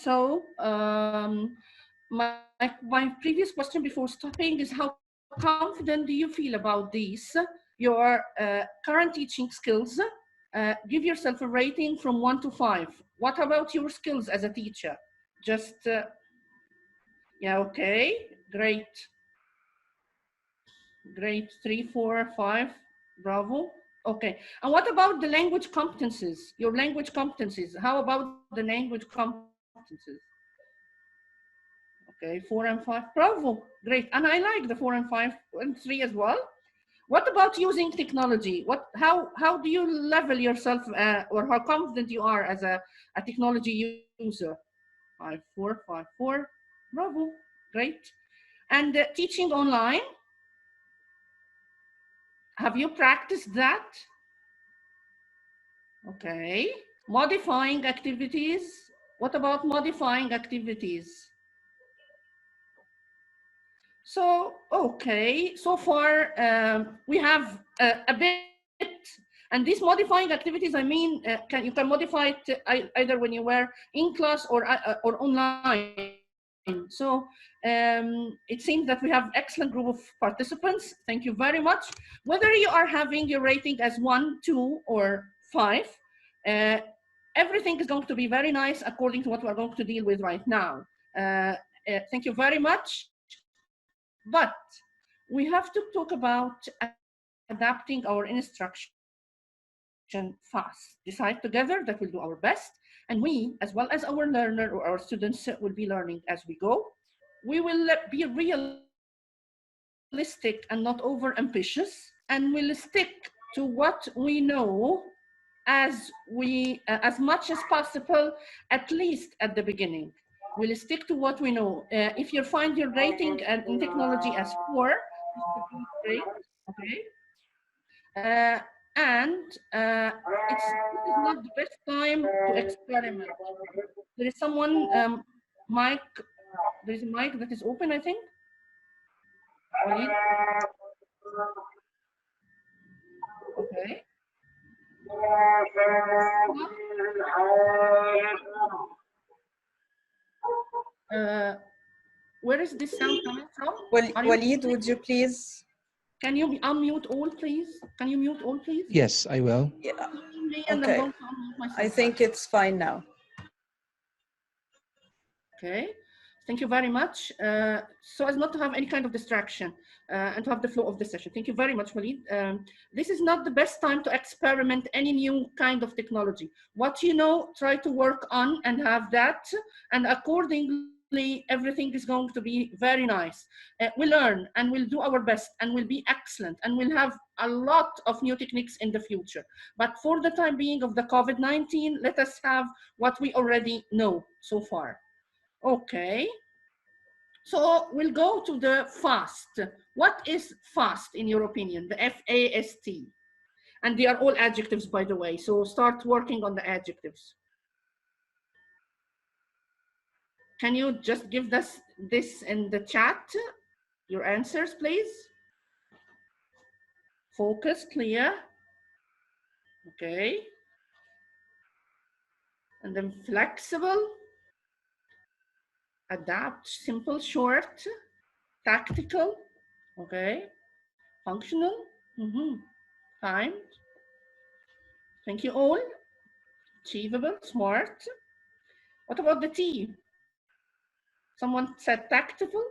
So my previous question before stopping is, how confident do you feel about these, your current teaching skills? Give yourself a rating from 1 to 5. What about your skills as a teacher? Just, yeah, okay, great. Great, 3, 4, 5, bravo. Okay, and what about the language competencies? Your language competencies, how about the language competencies? Okay, 4 and 5, bravo, great. And I like the 4 and 5 and 3 as well. What about using technology? How do you level yourself, or how confident you are as a technology user? 5, 4, 5, 4, bravo, great. And teaching online, have you practiced that? Okay. Modifying activities. What about modifying activities? So, okay, so far we have a bit, and these modifying activities, I mean, you can modify it either when you were in class or online. So it seems that we have excellent group of participants. Thank you very much. Whether you are having your rating as 1, 2, or 5, everything is going to be very nice according to what we're going to deal with right now. Thank you very much. But we have to talk about adapting our instruction fast. Decide together that we'll do our best, and we, as well as our learner or our students, will be learning as we go. We will be realistic and not over ambitious, and we'll stick to what we know as much as possible, at least at the beginning. We'll stick to what we know. If you find your rating in technology as 4, great, okay. And this is not the best time to experiment. There is someone, mic, there is a mic that is open, I think. Okay. Where is this sound coming from? Walid, would you please? Can you unmute all, please? Can you mute all, please? Yes, I will. Yeah. And Okay. I think it's fine now. Okay. Thank you very much. So as not to have any kind of distraction and to have the flow of the session. Thank you very much, Walid. This is not the best time to experiment any new kind of technology. What you know, try to work on and have that, and accordingly, everything is going to be very nice. We'll learn and we'll do our best and we'll be excellent and we'll have a lot of new techniques in the future. But for the time being of the COVID-19, let us have what we already know so far. Okay, so we'll go to the FAST. What is FAST in your opinion? The F-A-S-T. And they are all adjectives, by the way. So start working on the adjectives. Can you just give us this in the chat? Your answers, please. Focus, clear. Okay. And then flexible. Adapt, simple, short. Tactical. Okay. Functional. Timed. Thank you all. Achievable, smart. What about the T? Someone said tactful.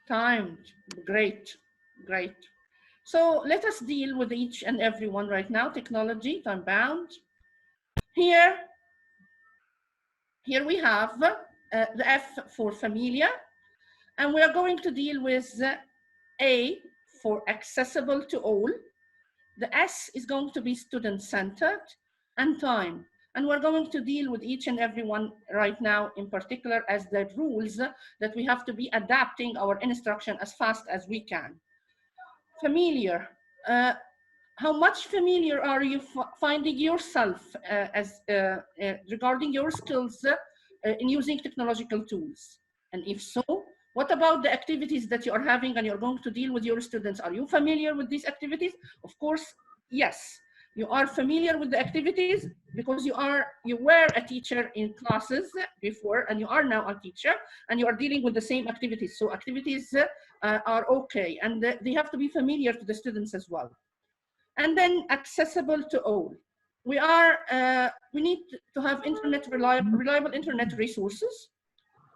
Timed, great, great. So let us deal with each and every one right now. Technology, time bound. Here we have the F for familiar, and we are going to deal with A for accessible to all. The S is going to be student-centered, and time. And we're going to deal with each and every one right now, in particular as the rules that we have to be adapting our instruction as fast as we can. Familiar. How much familiar are you finding yourself regarding your skills in using technological tools? And if so, what about the activities that you are having and you're going to deal with your students? Are you familiar with these activities? Of course, yes. You are familiar with the activities? because you were a teacher in classes before, and you are now a teacher, and you are dealing with the same activities. So activities are okay, and they have to be familiar to the students as well. And then accessible to all. We need to have reliable internet resources,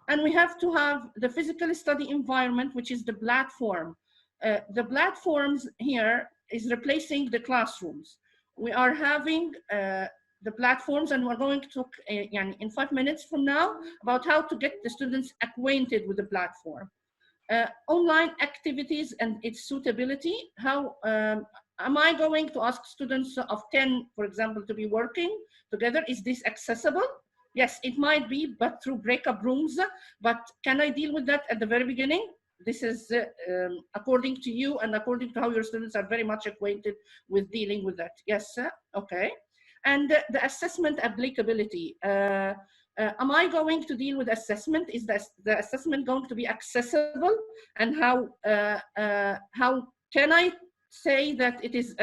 and we have to have the physical study environment, which is the platform. The platforms here is replacing the classrooms. We are having the platforms, and we're going to talk in 5 minutes from now about how to get the students acquainted with the platform. Online activities and its suitability. How am I going to ask students of 10, for example, to be working together? Is this accessible? Yes, it might be, but through breakup rooms. But can I deal with that at the very beginning? This is according to you and according to how your students are very much acquainted with dealing with that. Yes, okay. And the assessment applicability. Am I going to deal with assessment? Is the assessment going to be accessible? And how can I say that it is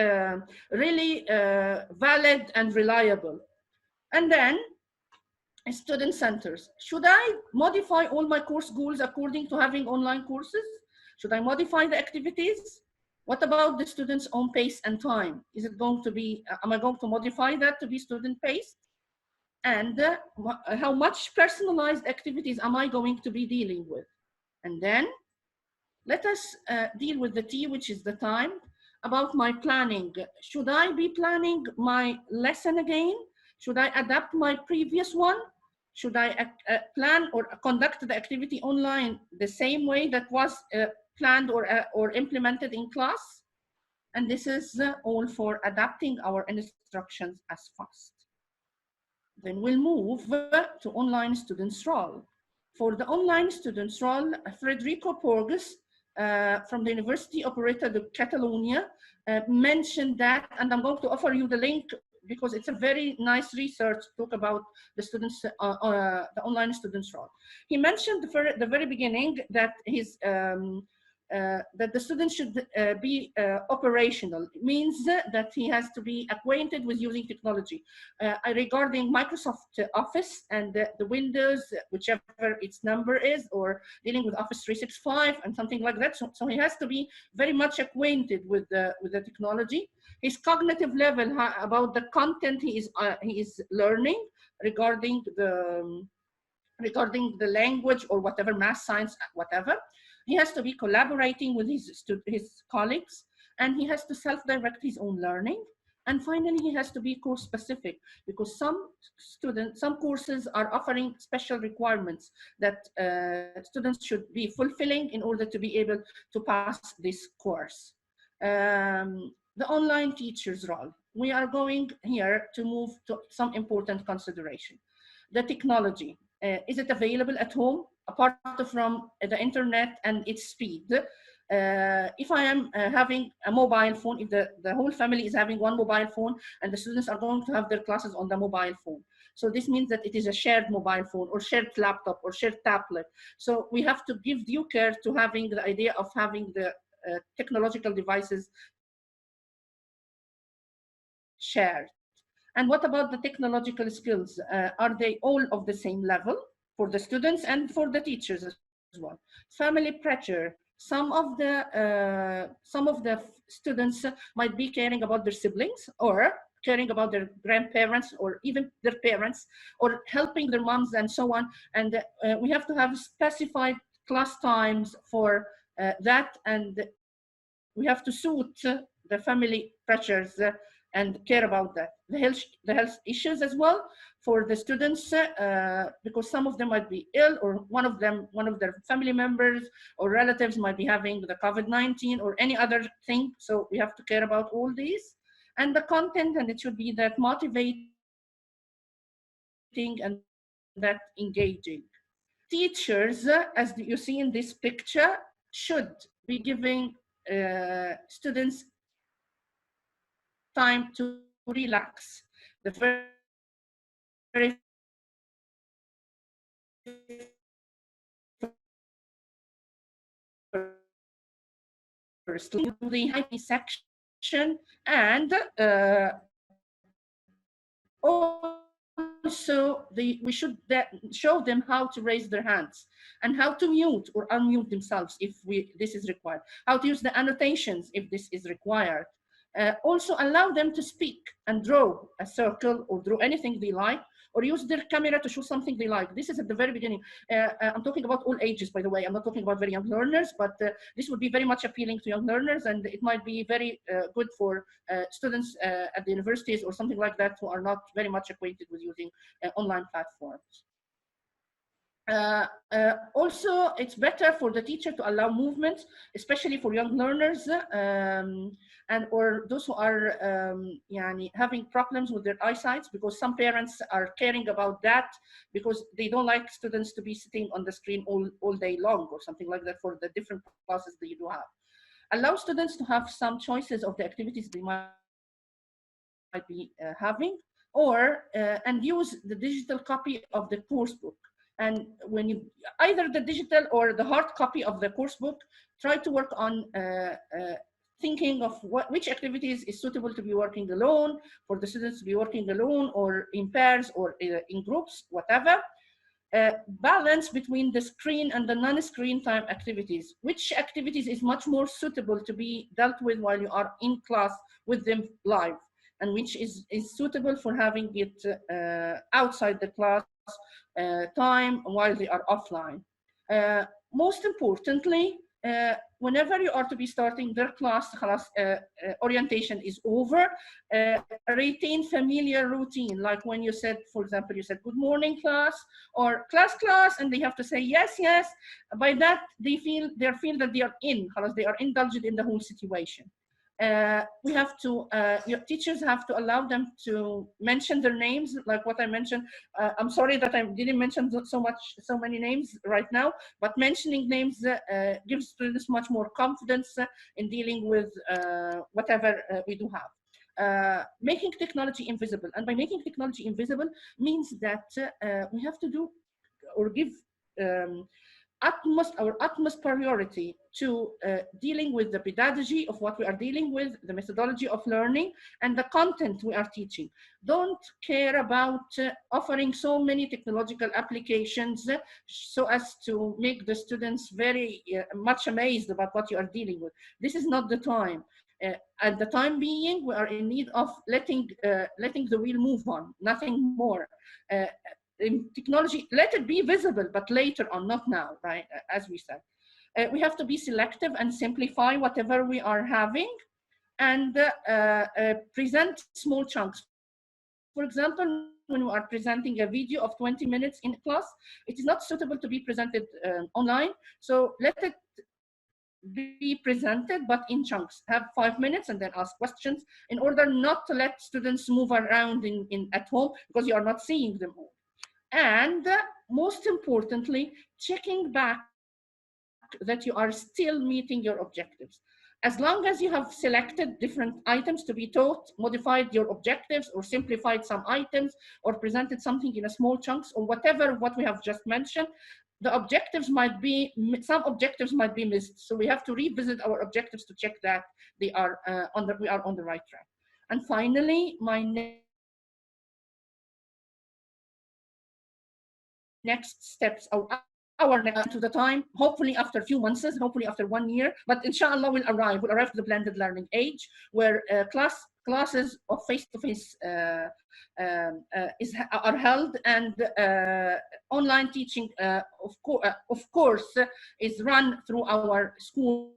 really valid and reliable? And then student centers. Should I modify all my course goals according to having online courses? Should I modify the activities? What about the students' own pace and time? Is it going to be, am I going to modify that to be student paced? And how much personalized activities am I going to be dealing with? And then let us deal with the T, which is the time, about my planning. Should I be planning my lesson again? Should I adapt my previous one? Should I plan or conduct the activity online the same way that was planned or implemented in class? And this is all for adapting our instructions as fast. Then we'll move to online students role. For the online students role, Federico Porges from the University Operator de Catalunya mentioned that, and I'm going to offer you the link because it's a very nice research to talk about the students, the online students role. He mentioned the very beginning that that the student should be operational. It means that he has to be acquainted with using technology. Regarding Microsoft Office and the Windows, whichever its number is, or dealing with Office 365 and something like that. So he has to be very much acquainted with the technology. His cognitive level about the content he is learning regarding the language or whatever, math, science, whatever. He has to be collaborating with his colleagues, and he has to self-direct his own learning. And finally, he has to be course specific, because some courses are offering special requirements that students should be fulfilling in order to be able to pass this course. The online teacher's role. We are going here to move to some important consideration. The technology. Is it available at home, apart from the internet and its speed? If I am having a mobile phone, if the whole family is having one mobile phone and the students are going to have their classes on the mobile phone. So this means that it is a shared mobile phone or shared laptop or shared tablet. So we have to give due care to having the idea of having the technological devices shared. And what about the technological skills? Are they all of the same level for the students and for the teachers as well? Family pressure. Some of the students might be caring about their siblings, or caring about their grandparents, or even their parents, or helping their moms and so on. And we have to have specified class times for that, and we have to suit the family pressures and care about that. The health issues as well for the students, because some of them might be ill, or one of their family members or relatives might be having the COVID-19 or any other thing. So we have to care about all these. And the content, and it should be that motivating and that engaging. Teachers, as you see in this picture, should be giving students time to relax. The very first, the happy section, and we should show them how to raise their hands and how to mute or unmute themselves if this is required, how to use the annotations if this is required. Also allow them to speak and draw a circle or draw anything they like, or use their camera to show something they like. This is at the very beginning. I'm talking about all ages, by the way. I'm not talking about very young learners, but this would be very much appealing to young learners, and it might be very good for students at the universities or something like that who are not very much acquainted with using online platforms. Also, it's better for the teacher to allow movement, especially for young learners and or those who are having problems with their eyesight, because some parents are caring about that because they don't like students to be sitting on the screen all day long or something like that for the different classes that you do have. Allow students to have some choices of the activities they might be having, or and use the digital copy of the course book. And when you either the digital or the hard copy of the course book, try to work on thinking of which activities is suitable to be working alone, for the students to be working alone or in pairs or in groups, whatever. Balance between the screen and the non-screen time activities. Which activities is much more suitable to be dealt with while you are in class with them live, and which is suitable for having it outside the class time while they are offline. Most importantly, whenever you are to be starting their class, orientation is over, retain familiar routine. Like when you said, for example, you said, good morning class, or class, and they have to say, yes, yes. By that, they feel that they are they are indulged in the whole situation. We have to, your teachers have to allow them to mention their names, like what I mentioned. I'm sorry that I didn't mention so many names right now, but mentioning names gives students much more confidence in dealing with whatever we do have. Making technology invisible, and by making technology invisible means that we have to do or give our utmost priority to dealing with the pedagogy of what we are dealing with, the methodology of learning, and the content we are teaching. Don't care about offering so many technological applications so as to make the students very much amazed about what you are dealing with. This is not the time. At the time being, we are in need of letting the wheel move on, nothing more. In technology, let it be visible, but later on, not now, right? As we said, we have to be selective and simplify whatever we are having, and present small chunks. For example, when we are presenting a video of 20 minutes in class, it is not suitable to be presented online. So let it be presented, but in chunks. Have 5 minutes and then ask questions in order not to let students move around at home because you are not seeing them all. And most importantly, checking back that you are still meeting your objectives. As long as you have selected different items to be taught, modified your objectives, or simplified some items, or presented something in a small chunks, or whatever what we have just mentioned, the objectives might be, some objectives might be missed. So we have to revisit our objectives to check that we are on the right track. And finally, my next steps, our next to the time, hopefully after a few months, hopefully after 1 year, but inshallah we'll arrive to the blended learning age, where classes of face-to-face are held, and online teaching, of course, is run through our schools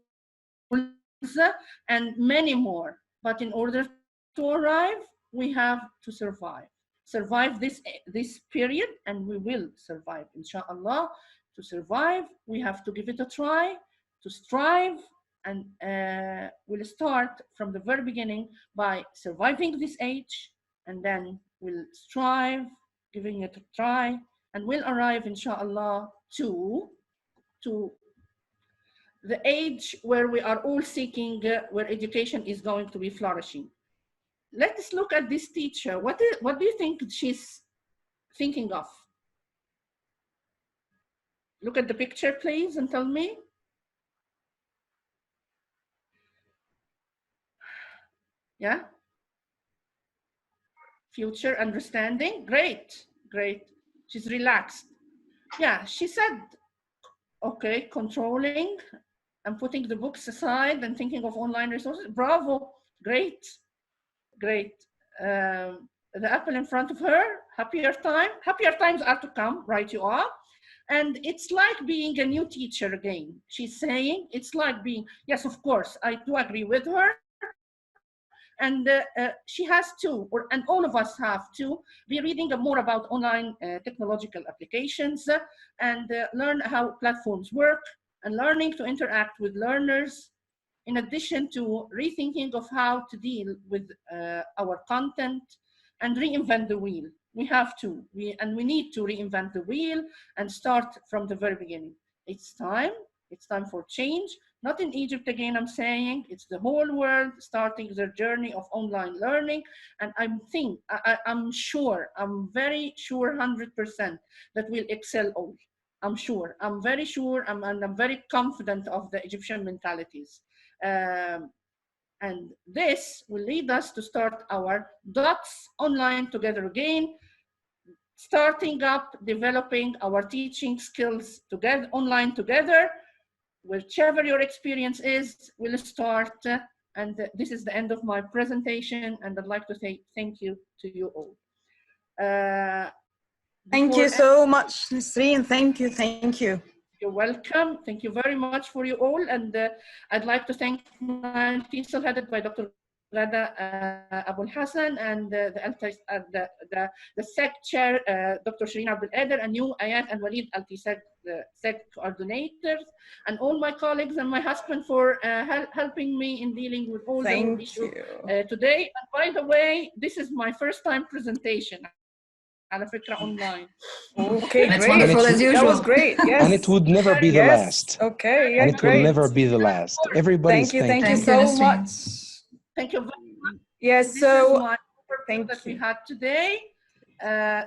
and many more. But in order to arrive, we have to survive this period, and we will survive, inshallah. To survive, we have to give it a try, to strive, and we'll start from the very beginning by surviving this age, and then we'll strive, giving it a try, and we'll arrive, inshallah, to the age where we are all seeking, where education is going to be flourishing. Let's look at this teacher. What do you think she's thinking of? Look at the picture, please, and tell me. Yeah? Future understanding. Great, great. She's relaxed. Yeah, she said, okay, controlling and putting the books aside and thinking of online resources. Bravo, great, great. The apple in front of her, happier times are to come, right you are. And it's like being a new teacher again. She's saying it's like being, yes, of course, I do agree with her. And she has to, and all of us have to, be reading more about online technological applications and learn how platforms work and learning to interact with learners, in addition to rethinking of how to deal with our content and reinvent the wheel. We have to, and we need to reinvent the wheel and start from the very beginning. It's time for change. Not in Egypt again, I'm saying, it's the whole world starting their journey of online learning. And I'm sure, I'm very sure 100% that we'll excel all. I'm sure, I'm very sure, and I'm very confident of the Egyptian mentalities. And this will lead us to start our dots online together again, starting up, developing our teaching skills together, online together. Whichever your experience is, we'll start. And this is the end of my presentation, and I'd like to say thank you to you all. Thank you so much, Nisreen. Thank you. You're welcome. Thank you very much for you all. And I'd like to thank my TESOL headed by Dr. Ghada Abu Hassan, and the SEC chair, Dr. Shireen Abdul Qadir, and you, Ayat and Walid, SEC coordinators, and all my colleagues and my husband for helping me in dealing with all the issues today. And by the way, this is my first time presentation. Online. Okay, great. Wonderful as usual. That was great. Yes. And it would never be the last. Okay, yeah, and it will never be the last. Everybody's thank you so much. Thank you very much. Yes, this so is my that we had today.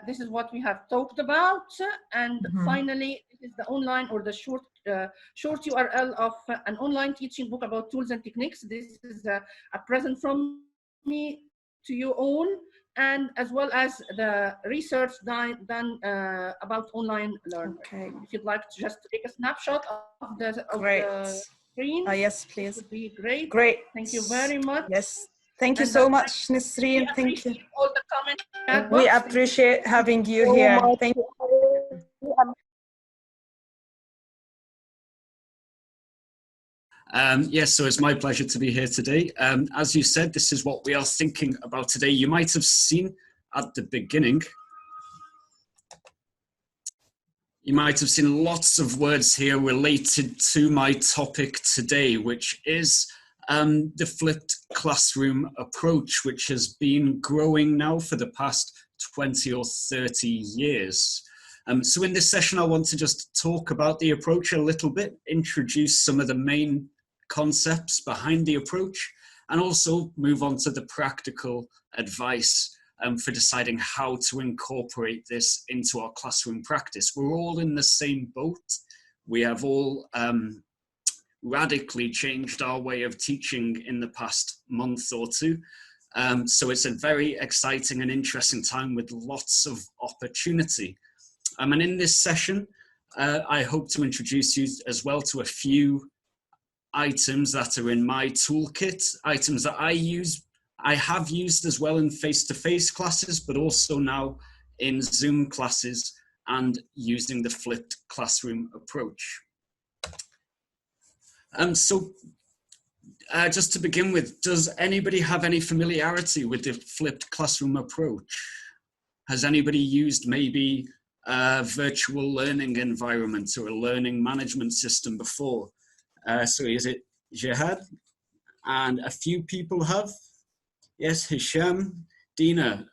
This is what we have talked about, and finally, this is the online or the short URL of an online teaching book about tools and techniques. This is a present from me to you all, and as well as the research done about online learning. Okay. If you'd like to just take a snapshot of the screen. Yes, please. Would be great. Great. Thank you very much. Yes. Thank you so much, Nisreen. Thank you. All the comments. We appreciate having you here. Thank you. Yes, so it's my pleasure to be here today. As you said, this is what we are thinking about today. You might have seen at the beginning, you might have seen lots of words here related to my topic today, which is the flipped classroom approach, which has been growing now for the past 20 or 30 years. So in this session, I want to just talk about the approach a little bit, introduce some of the main concepts behind the approach, and also move on to the practical advice for deciding how to incorporate this into our classroom practice. We're all in the same boat. We have all radically changed our way of teaching in the past month or two. So it's a very exciting and interesting time with lots of opportunity. And in this session, I hope to introduce you as well to a few items that are in my toolkit, items that I have used as well in face-to-face classes, but also now in Zoom classes and using the flipped classroom approach. So just to begin with, does anybody have any familiarity with the flipped classroom approach? Has anybody used maybe a virtual learning environment or a learning management system before? So is it Jihad? And a few people have. Yes, Hisham, Dina.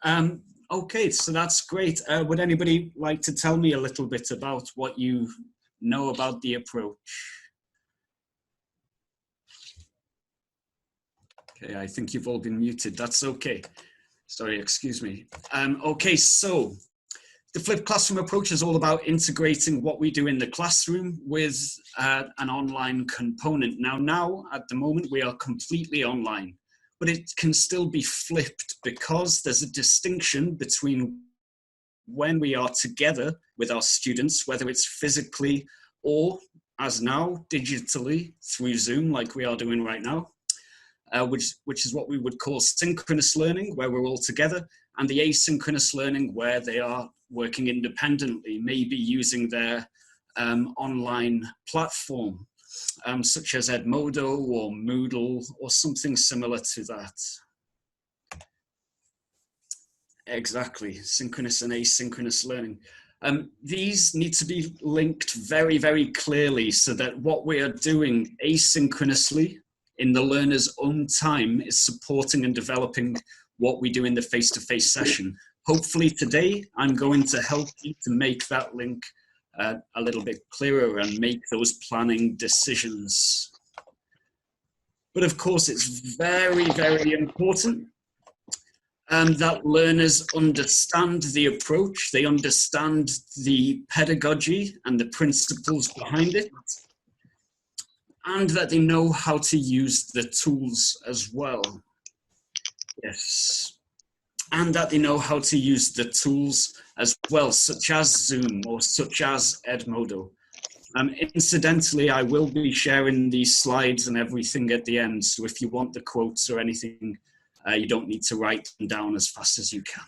Okay, so that's great. Would anybody like to tell me a little bit about what you know about the approach? Okay, I think you've all been muted. That's okay. Sorry, excuse me. Okay, so the flipped classroom approach is all about integrating what we do in the classroom with an online component. Now, at the moment, we are completely online, but it can still be flipped because there's a distinction between when we are together with our students, whether it's physically or, as now, digitally through Zoom, like we are doing right now, which is what we would call synchronous learning, where we're all together, and the asynchronous learning, where they are working independently, maybe using their online platform, such as Edmodo or Moodle or something similar to that. Exactly, synchronous and asynchronous learning. These need to be linked very, very clearly so that what we are doing asynchronously in the learner's own time is supporting and developing what we do in the face-to-face session. Hopefully today, I'm going to help you to make that link a little bit clearer and make those planning decisions. But of course, it's very, very important that learners understand the approach, they understand the pedagogy and the principles behind it, and that they know how to use the tools as well. Yes. And that they know how to use the tools as well, such as Zoom or such as Edmodo. Incidentally, I will be sharing these slides and everything at the end, so if you want the quotes or anything, you don't need to write them down as fast as you can.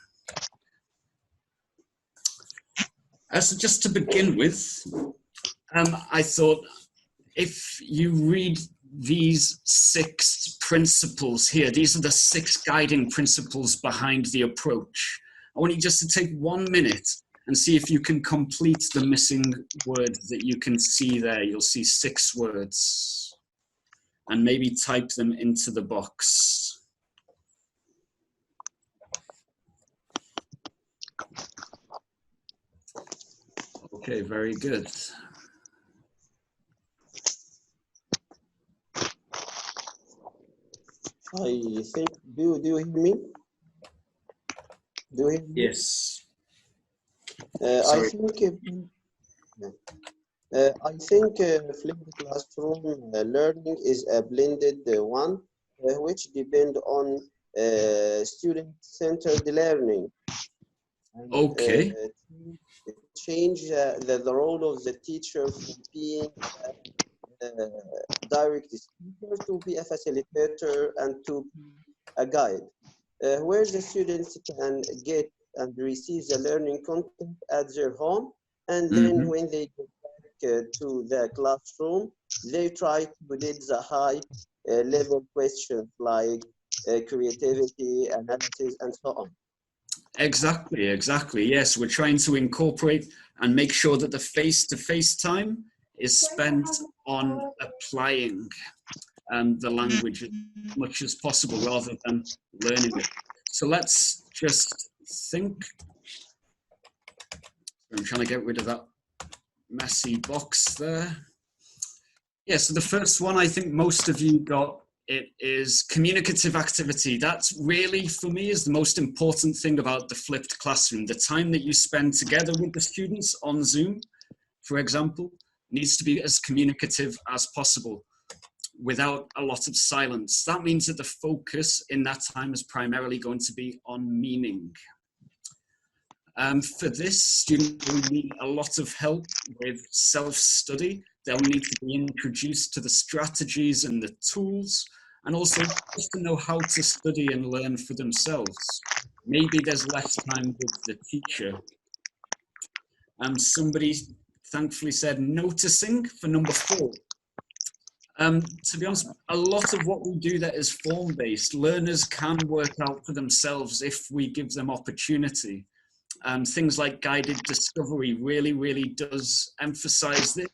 So just to begin with, I thought if you read these 6 principles here, these are the 6 guiding principles behind the approach. I want you just to take 1 minute and see if you can complete the missing words that you can see there. You'll see 6 words, and maybe type them into the box. Okay, very good. I think, do you hear me? Do you hear me? Yes. I think flipped classroom learning is a blended one, which depend on student-centered learning. And, okay. Change the role of the teacher from being direct speaker to be a facilitator and to be a guide, where the students can get and receive the learning content at their home, and then when they go back to the classroom, they try to did the high level questions like creativity, analysis, and so on. Exactly, exactly. Yes, we're trying to incorporate and make sure that the face-to-face time is spent on applying the language as much as possible rather than learning it. So let's just think. I'm trying to get rid of that messy box there. Yeah, so the first one I think most of you got, it is communicative activity. That's really, for me, is the most important thing about the flipped classroom. The time that you spend together with the students on Zoom, for example, needs to be as communicative as possible without a lot of silence. That means that the focus in that time is primarily going to be on meaning. For this, students will need a lot of help with self-study. They'll need to be introduced to the strategies and the tools, and also just to know how to study and learn for themselves. Maybe there's less time with the teacher. Somebody thankfully said noticing for number 4. To be honest, a lot of what we do that is form-based, learners can work out for themselves if we give them opportunity. Things like guided discovery really does emphasize this.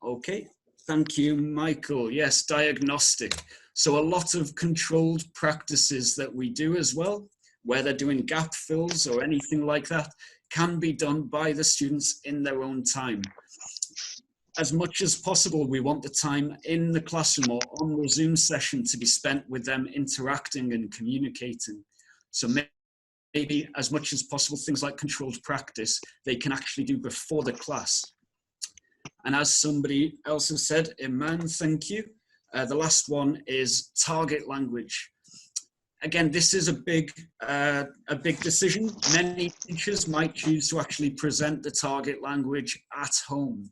Okay, thank you, Michael. Yes, diagnostic. So a lot of controlled practices that we do as well, where they're doing gap fills or anything like that, can be done by the students in their own time. As much as possible, we want the time in the classroom or on the Zoom session to be spent with them interacting and communicating. So maybe as much as possible, things like controlled practice, they can actually do before the class. And as somebody else has said, Iman, thank you. The last one is target language. again, this is a big decision. Many teachers might choose to actually present the target language at home.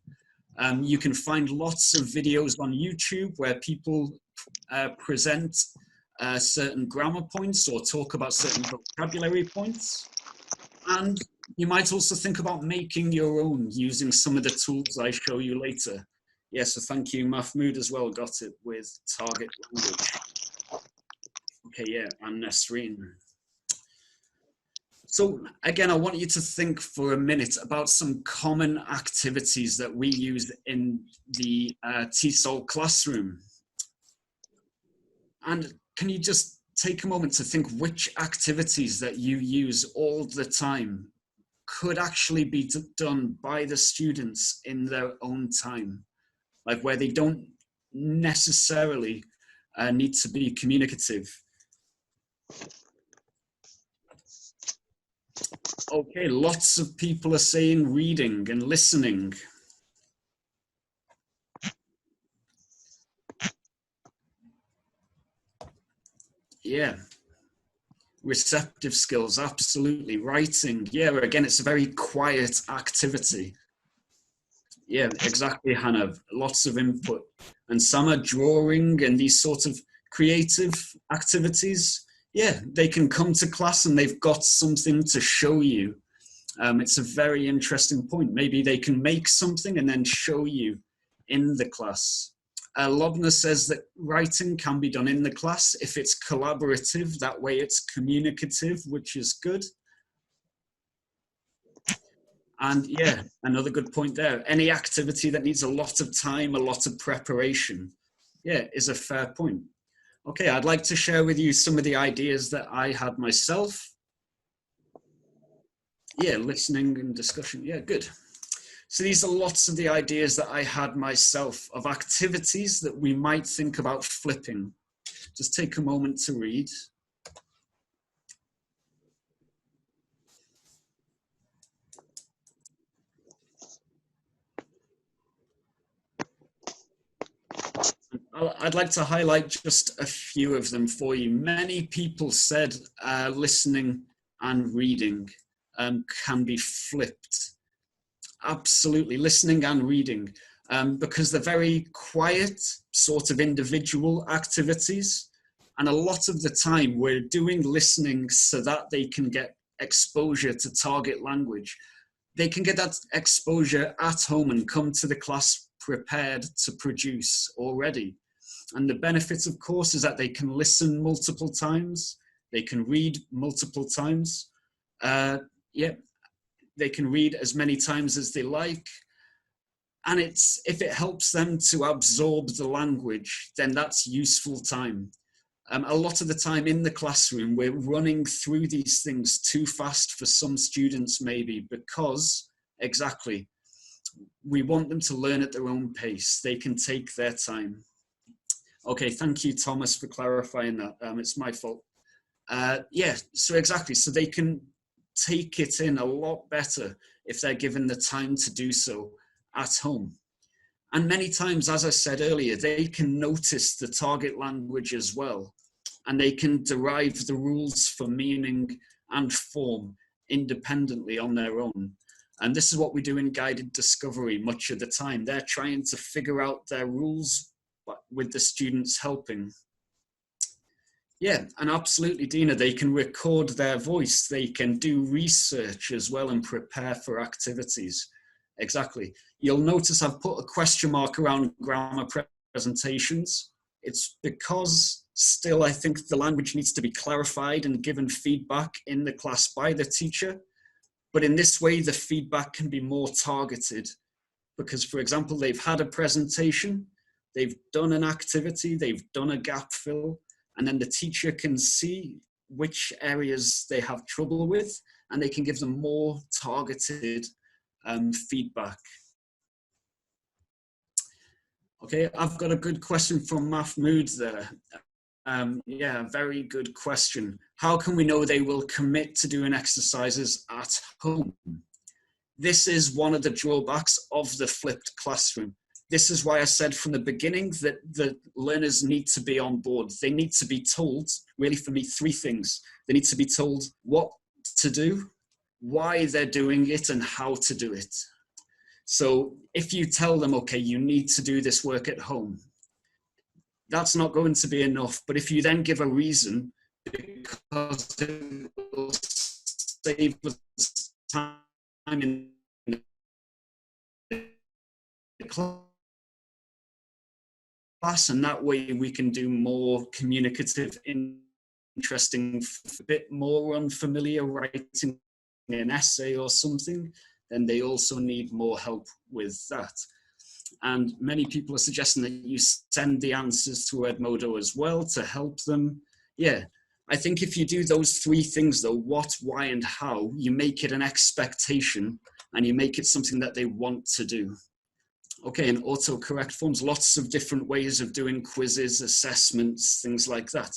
You can find lots of videos on YouTube where people present certain grammar points or talk about certain vocabulary points. And you might also think about making your own using some of the tools I show you later. Yes, so thank you. Mahmoud as well got it with target language. Okay, yeah, and Nasreen. So again, I want you to think for a minute about some common activities that we use in the TESOL classroom. And can you just take a moment to think which activities that you use all the time could actually be done by the students in their own time, like where they don't necessarily need to be communicative. Okay, lots of people are saying reading and listening. Yeah. Receptive skills, absolutely. Writing, yeah, again, it's a very quiet activity. Yeah, exactly, Hannah. Lots of input. And some are drawing and these sort of creative activities. Yeah, they can come to class and they've got something to show you. It's a very interesting point. Maybe they can make something and then show you in the class. Lobna says that writing can be done in the class if it's collaborative. That way it's communicative, which is good. And yeah, another good point there. Any activity that needs a lot of time, a lot of preparation, yeah, is a fair point. Okay, I'd like to share with you some of the ideas that I had myself. Yeah, listening and discussion, yeah, good. So these are lots of the ideas that I had myself of activities that we might think about flipping. Just take a moment to read. I'd like to highlight just a few of them for you. Many people said listening and reading can be flipped. Absolutely, listening and reading, because they're very quiet, sort of individual activities. And a lot of the time we're doing listening so that they can get exposure to target language. They can get that exposure at home and come to the class prepared to produce already. And the benefit, of course, is that they can listen multiple times. They can read multiple times. Yeah. They can read as many times as they like. And if it helps them to absorb the language, then that's useful time. A lot of the time in the classroom, we're running through these things too fast for some students, maybe, because exactly, we want them to learn at their own pace. They can take their time. Okay, thank you, Thomas, for clarifying that. It's my fault. Yeah, so exactly, so they can take it in a lot better if they're given the time to do so at home. And many times, as I said earlier, they can notice the target language as well, and they can derive the rules for meaning and form independently on their own. And this is what we do in guided discovery much of the time. They're trying to figure out their rules, but with the students helping. Yeah, and absolutely, Dina, they can record their voice. They can do research as well and prepare for activities. Exactly. You'll notice I've put a question mark around grammar presentations. It's because still I think the language needs to be clarified and given feedback in the class by the teacher. But in this way, the feedback can be more targeted because, for example, they've had a presentation, they've done an activity, they've done a gap fill, and then the teacher can see which areas they have trouble with, and they can give them more targeted feedback. Okay, I've got a good question from Mahmoud there. Yeah, very good question. How can we know they will commit to doing exercises at home? This is one of the drawbacks of the flipped classroom. this is why I said from the beginning that the learners need to be on board. They need to be told, really for me, 3 things. They need to be told what to do, why they're doing it, and how to do it. So if you tell them, okay, you need to do this work at home, that's not going to be enough. But if you then give a reason, because it will save us time in the class, and that way we can do more communicative, interesting, a bit more unfamiliar writing an essay or something, then they also need more help with that. And many people are suggesting that you send the answers to Edmodo as well to help them. Yeah, I think if you do those 3 things though, what, why, and how, you make it an expectation and you make it something that they want to do. Okay, and autocorrect forms, lots of different ways of doing quizzes, assessments, things like that.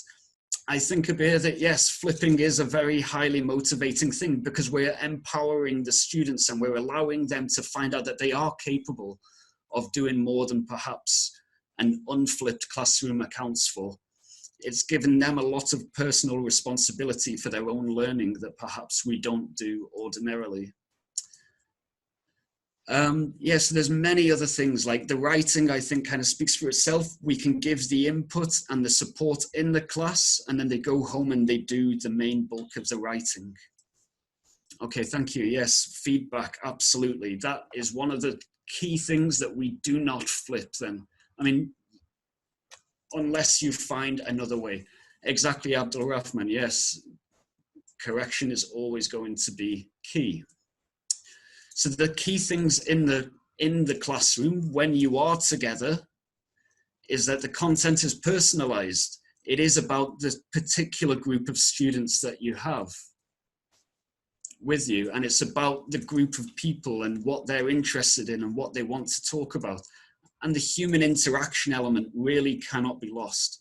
I think a bit that yes, flipping is a very highly motivating thing because we're empowering the students and we're allowing them to find out that they are capable of doing more than perhaps an unflipped classroom accounts for. It's given them a lot of personal responsibility for their own learning that perhaps we don't do ordinarily. Yes, there's many other things like the writing, I think kind of speaks for itself. We can give the input and the support in the class and then they go home and they do the main bulk of the writing. Okay, thank you. Yes, feedback, absolutely. That is one of the key things that we do not flip then. I mean, unless you find another way. Exactly, Abdul Rahman, yes. Correction is always going to be key. So the key things in the classroom when you are together is that the content is personalized. It is about the particular group of students that you have with you, and it's about the group of people and what they're interested in and what they want to talk about. And the human interaction element really cannot be lost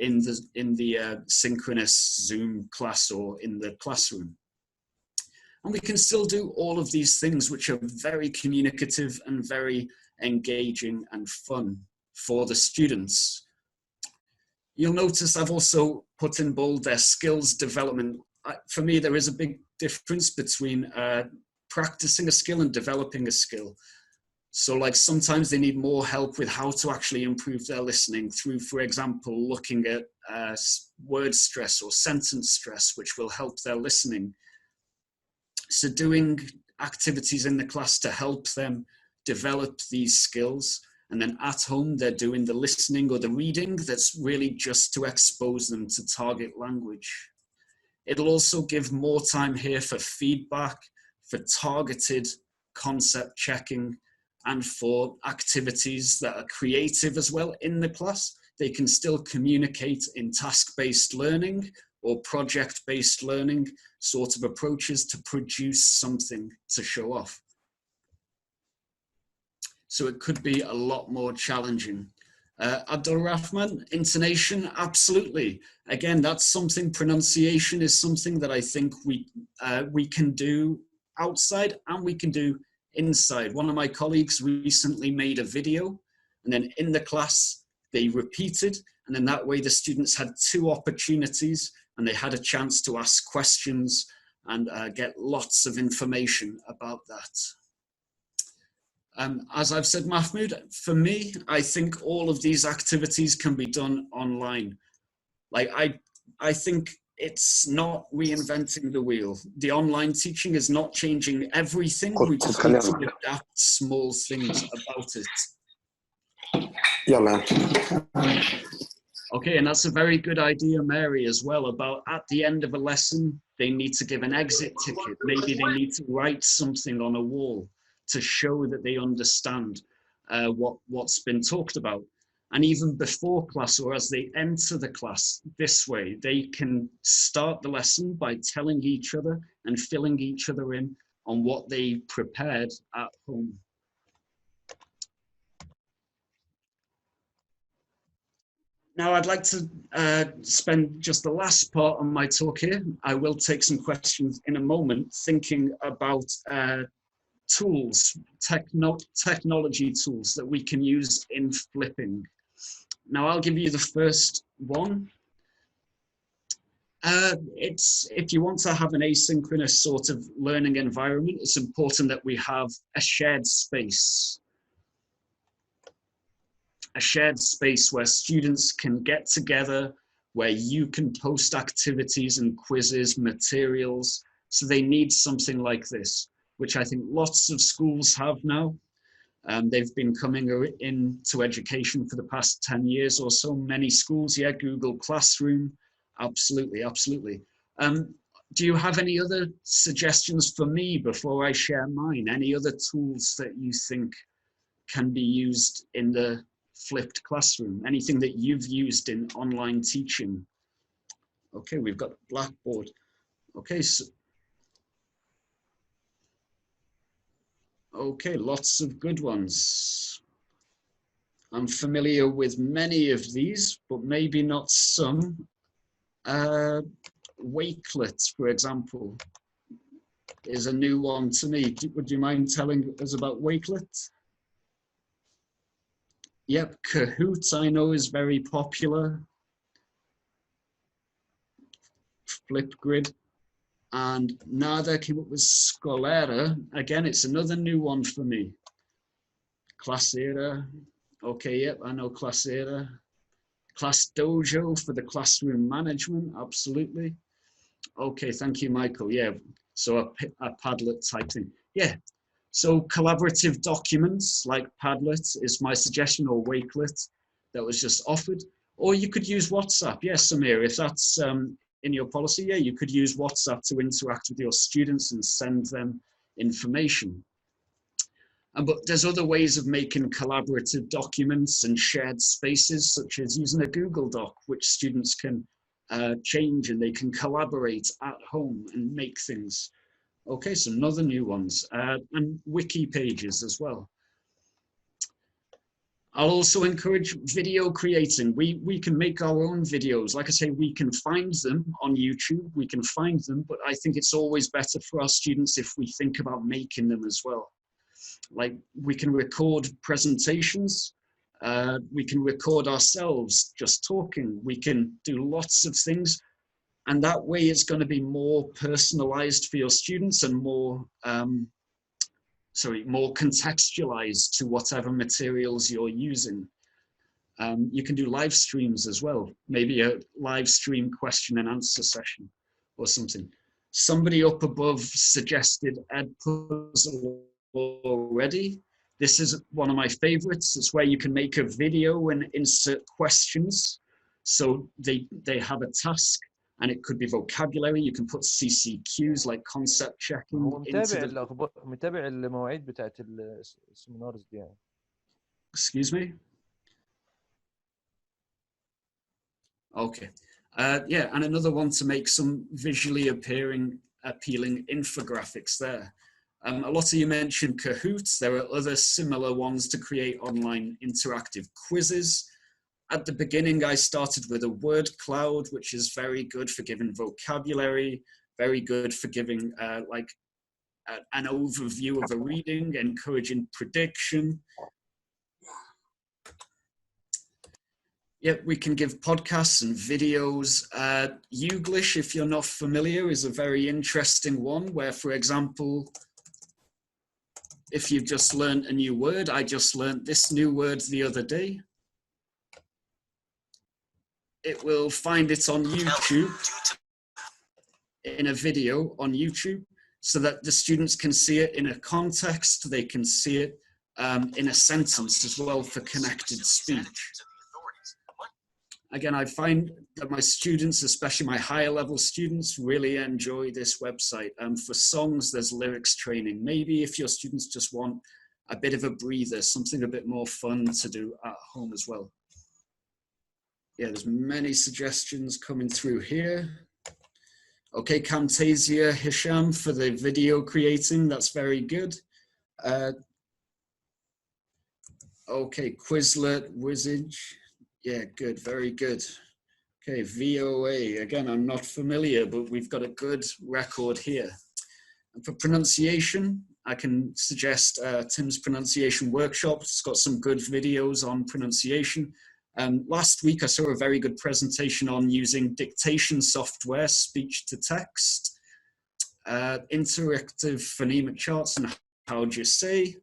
in the synchronous Zoom class or in the classroom. And we can still do all of these things which are very communicative and very engaging and fun for the students. You'll notice I've also put in bold their skills development. For me, there is a big difference between practicing a skill and developing a skill. So like sometimes they need more help with how to actually improve their listening through, for example, looking at word stress or sentence stress, which will help their listening. So doing activities in the class to help them develop these skills. And then at home, they're doing the listening or the reading that's really just to expose them to target language. It'll also give more time here for feedback, for targeted concept checking, and for activities that are creative as well in the class. They can still communicate in task-based learning or project-based learning sort of approaches to produce something to show off. So it could be a lot more challenging. Abdul Rahman, intonation, absolutely. Again, that's something, pronunciation is something that I think we can do outside and we can do inside. One of my colleagues recently made a video and then in the class they repeated, and then that way the students had 2 opportunities and they had a chance to ask questions and get lots of information about that. As I've said, Mahmoud, for me, I think all of these activities can be done online. Like I think it's not reinventing the wheel. The online teaching is not changing everything. We just need to adapt small things about it. Okay, and that's a very good idea, Mary, as well, about at the end of a lesson, they need to give an exit ticket. Maybe they need to write something on a wall to show that they understand what's been talked about. And even before class or as they enter the class, this way, they can start the lesson by telling each other and filling each other in on what they prepared at home. Now I'd like to spend just the last part of my talk here. I will take some questions in a moment, thinking about tools, technology tools that we can use in flipping. Now I'll give you the first one. It's, if you want to have an asynchronous sort of learning environment, it's important that we have a shared space. A shared space where students can get together, where you can post activities and quizzes, materials. So they need something like this, which I think lots of schools have now. They've been coming into education for the past 10 years or so. Many schools, yeah, Google Classroom, absolutely, absolutely. Do you have any other suggestions for me before I share mine? Any other tools that you think can be used in the flipped classroom? Anything that you've used in online teaching? Okay, we've got Blackboard. Okay, so okay, lots of good ones. I'm familiar with many of these, but maybe not some. Wakelet, for example, is a new one to me. Would you mind telling us about Wakelet? Yep, Kahoot I know is very popular. Flipgrid. And Nada came up with Scholera. Again, it's another new one for me. Classera. Okay, yep, I know Classera. Class Dojo for the classroom management, absolutely. Okay, thank you, Michael. Yeah, so a Padlet type thing. Yeah, so collaborative documents like Padlet is my suggestion, or Wakelet that was just offered. Or you could use WhatsApp. Yes, Samir, if that's in your policy, yeah, you could use WhatsApp to interact with your students and send them information. But there's other ways of making collaborative documents and shared spaces, such as using a Google Doc, which students can change, and they can collaborate at home and make things. Okay, so another new ones, and wiki pages as well. I'll also encourage video creating. We can make our own videos. Like I say, we can find them on YouTube, we can find them, but I think it's always better for our students if we think about making them as well. Like, we can record presentations, we can record ourselves just talking, we can do lots of things, and that way it's going to be more personalized for your students and more more contextualized to whatever materials you're using. You can do live streams as well, maybe a live stream question and answer session or something. Somebody up above suggested Edpuzzle already. This is one of my favorites. It's where you can make a video and insert questions. So they have a task, and it could be vocabulary. You can put CCQs like concept checking. هو متابع الأخبار، متابع المواعيد بتاعت السيمينارز دي يعني. Excuse me? Okay. Yeah, and another one to make some visually appealing infographics there. A lot of you mentioned Kahoot. There are other similar ones to create online interactive quizzes. At the beginning, I started with a word cloud, which is very good for giving vocabulary, very good for giving like an overview of a reading, encouraging prediction. Yeah, we can give podcasts and videos. Youglish, if you're not familiar, is a very interesting one where, for example, if you've just learned a new word, I just learned this new word the other day. It will find it on YouTube in a video on YouTube so that the students can see it in a context. They can see it in a sentence as well for connected speech. Again, I find that my students, especially my higher level students, really enjoy this website. For songs, there's lyrics training. Maybe if your students just want a bit of a breather, something a bit more fun to do at home as well. Yeah, there's many suggestions coming through here. Okay, Camtasia, Hisham, for the video creating, that's very good. Okay, Quizlet, Wizage. Yeah, good, very good. Okay, VOA, again, I'm not familiar, but we've got a good record here. And for pronunciation, I can suggest Tim's pronunciation workshop. It's got some good videos on pronunciation. Last week, I saw a very good presentation on using dictation software, speech to text, interactive phonemic charts, and how do you say.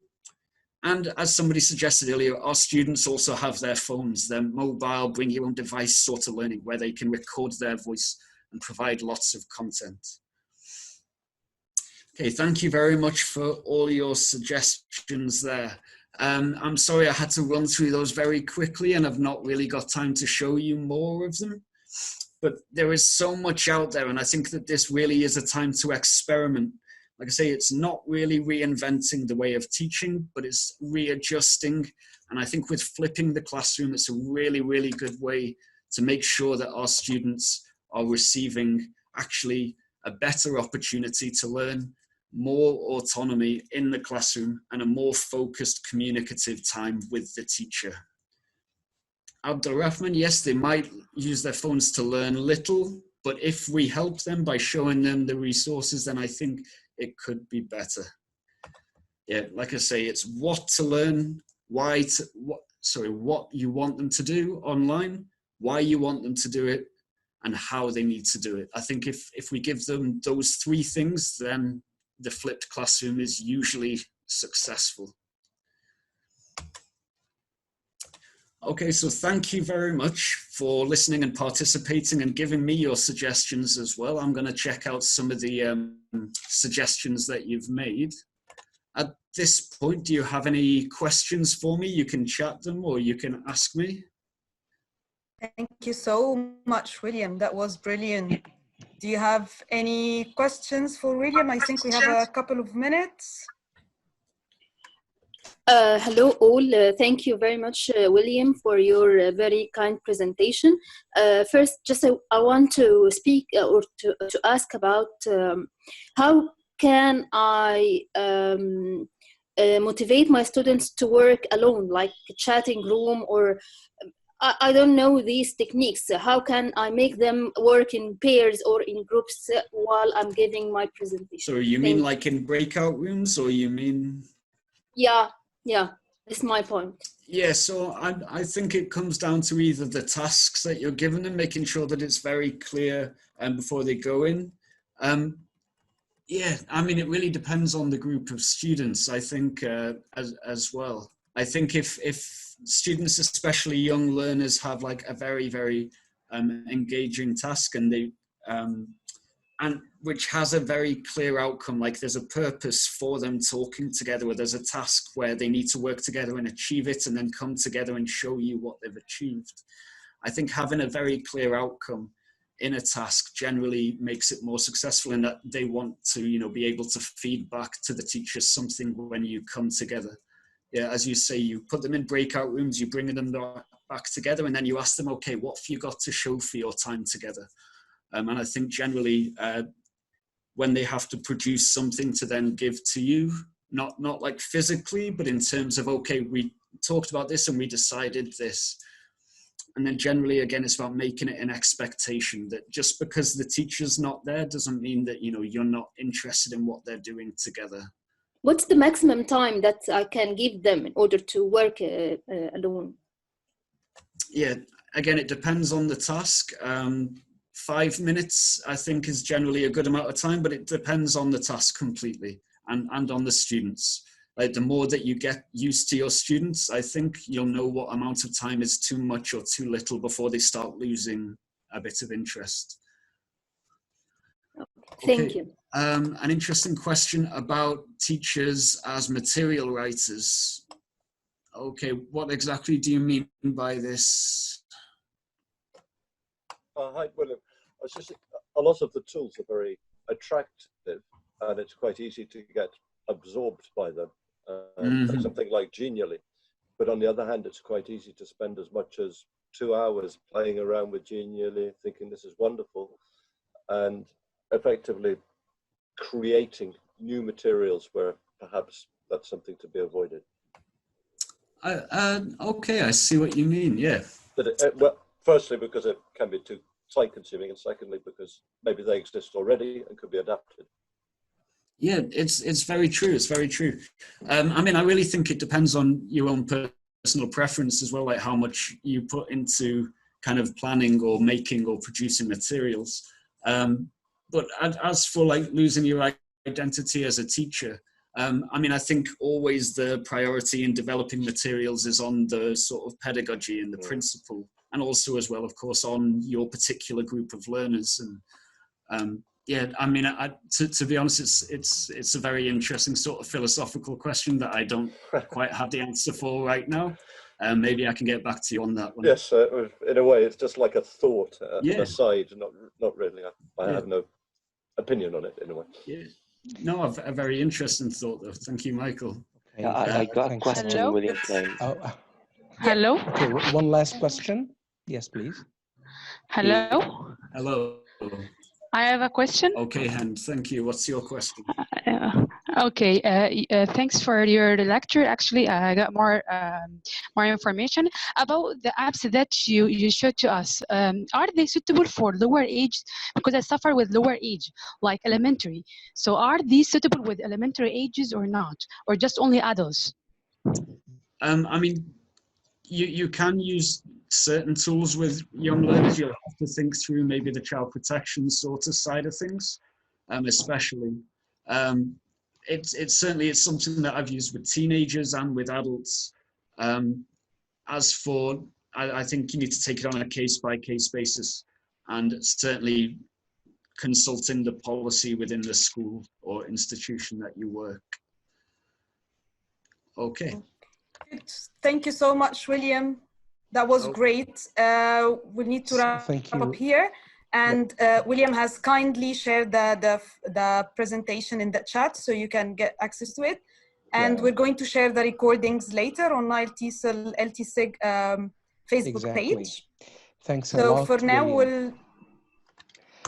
And as somebody suggested earlier, our students also have their phones, their mobile, bring your own device sort of learning, where they can record their voice and provide lots of content. Okay, thank you very much for all your suggestions there. I'm sorry I had to run through those very quickly and I've not really got time to show you more of them. But there is so much out there, and I think that this really is a time to experiment. Like I say, it's not really reinventing the way of teaching, but it's readjusting. And I think with flipping the classroom, it's a really, really good way to make sure that our students are receiving actually a better opportunity to learn, more autonomy in the classroom, and a more focused communicative time with the teacher. Abdulrahman, yes, they might use their phones to learn little, but if we help them by showing them the resources, then I think it could be better. Yeah, like I say, it's what to learn, what you want them to do online, why you want them to do it, and how they need to do it. I think if we give them those three things, then the flipped classroom is usually successful. Okay, so thank you very much for listening and participating and giving me your suggestions as well. I'm going to check out some of the suggestions that you've made. At this point, do you have any questions for me? You can chat them or you can ask me. Thank you so much, William. That was brilliant. Do you have any questions for William? I think we have a couple of minutes. Hello all. Thank you very much, William, for your very kind presentation. First, just I want to speak or to ask about how can I motivate my students to work alone, like a chatting room, or I don't know these techniques. How can I make them work in pairs or in groups while I'm giving my presentation? So you mean like in breakout rooms, or you mean? Yeah, that's my point. Yeah, so I think it comes down to either the tasks that you're giving them, making sure that it's very clear before they go in. Yeah, I mean, it really depends on the group of students, I think, as well. I think if students, especially young learners, have like a very, very engaging task and they and which has a very clear outcome, like there's a purpose for them talking together, or there's a task where they need to work together and achieve it and then come together and show you what they've achieved. I think having a very clear outcome in a task generally makes it more successful, in that they want to, you know, be able to feed back to the teacher something when you come together. Yeah, as you say, you put them in breakout rooms, you bring them back together, and then you ask them, okay, what have you got to show for your time together? And I think generally when they have to produce something to then give to you, not like physically, but in terms of, okay, we talked about this and we decided this. And then generally, again, it's about making it an expectation that just because the teacher's not there doesn't mean that, you know, you're not interested in what they're doing together. What's the maximum time that I can give them in order to work alone? Yeah, again, it depends on the task. 5 minutes, I think, is generally a good amount of time, but it depends on the task completely and on the students. Like the more that you get used to your students, I think you'll know what amount of time is too much or too little before they start losing a bit of interest. Thank you. An interesting question about teachers as material writers. Okay, what exactly do you mean by this? Hi, William. It's just, a lot of the tools are very attractive and it's quite easy to get absorbed by them. Something like Genially. But on the other hand, it's quite easy to spend as much as 2 hours playing around with Genially, thinking this is wonderful, and effectively creating new materials where perhaps that's something to be avoided. Okay, I see what you mean, yeah. But well, firstly, because it can be too time consuming, and secondly, because maybe they exist already and could be adapted. Yeah, it's very true. It's very true. I mean, I really think it depends on your own personal preference as well, like how much you put into kind of planning or making or producing materials. But as for like losing your identity as a teacher, I mean, I think always the priority in developing materials is on the sort of pedagogy and the principle, and also as well, of course, on your particular group of learners. And yeah, I mean, to be honest, it's a very interesting sort of philosophical question that I don't quite have the answer for right now. Maybe I can get back to you on that one. Yes, in a way, it's just like a thought, Yeah. an aside, not really. I Yeah. have no opinion on it in a way. Yeah. No, a very interesting thought, though. Thank you, Michael. Okay, Yeah, I got a thanks. question, Hello? William, please. Oh, Hello? okay, one last question. Yes, please. Hello? Hello. I have a question. Okay, Hen, thank you. What's your question? Okay, thanks for your lecture. Actually, I got more information about the apps that you showed to us. Are they suitable for lower age? Because I suffer with lower age, like elementary. So are these suitable with elementary ages or not? Or just only adults? I mean, you can use certain tools with young learners. You'll have to think through maybe the child protection sort of side of things, especially. It's certainly something that I've used with teenagers and with adults. As for, I think you need to take it on a case-by-case basis, and certainly consulting the policy within the school or institution that you work. Okay. Thank you so much, William. That was great. We need to wrap up here. And William has kindly shared the presentation in the chat, so you can get access to it. And we're going to share the recordings later on Nile TESOL LTSIG Facebook page. Thanks a so lot, for now, William.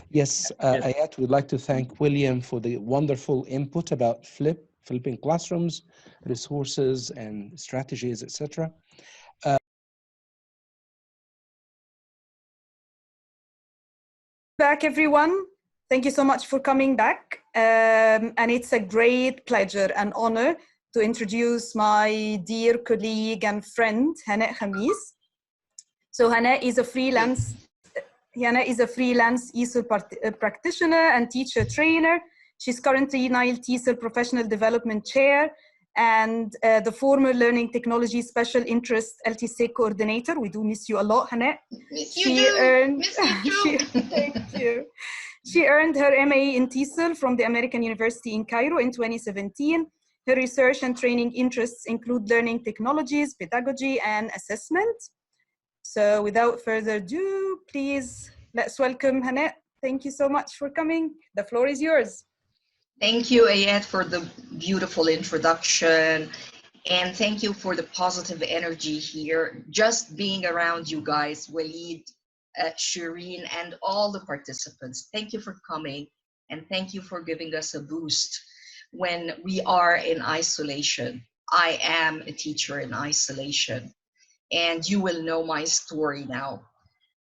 Yes, Ayat, we'd like to thank William for the wonderful input about flipping classrooms, resources and strategies, etc. Back, everyone. Thank you so much for coming back. And it's a great pleasure and honor to introduce my dear colleague and friend, Hanna Huggies. So Hanna is a freelance ESOL practitioner and teacher trainer. She's currently Nile TESOL Professional Development Chair and the former Learning Technology Special Interest LTSIG Coordinator. We do miss you a lot, Hanna. Miss you too. Thank you. She earned her MA in TESOL from the American University in Cairo in 2017. Her research and training interests include learning technologies, pedagogy, and assessment. So without further ado, please let's welcome Hanna. Thank you so much for coming. The floor is yours. Thank you, Ayat, for the beautiful introduction. And thank you for the positive energy here. Just being around you guys, Walid, Shireen, and all the participants. Thank you for coming. And thank you for giving us a boost when we are in isolation. I am a teacher in isolation. And you will know my story now.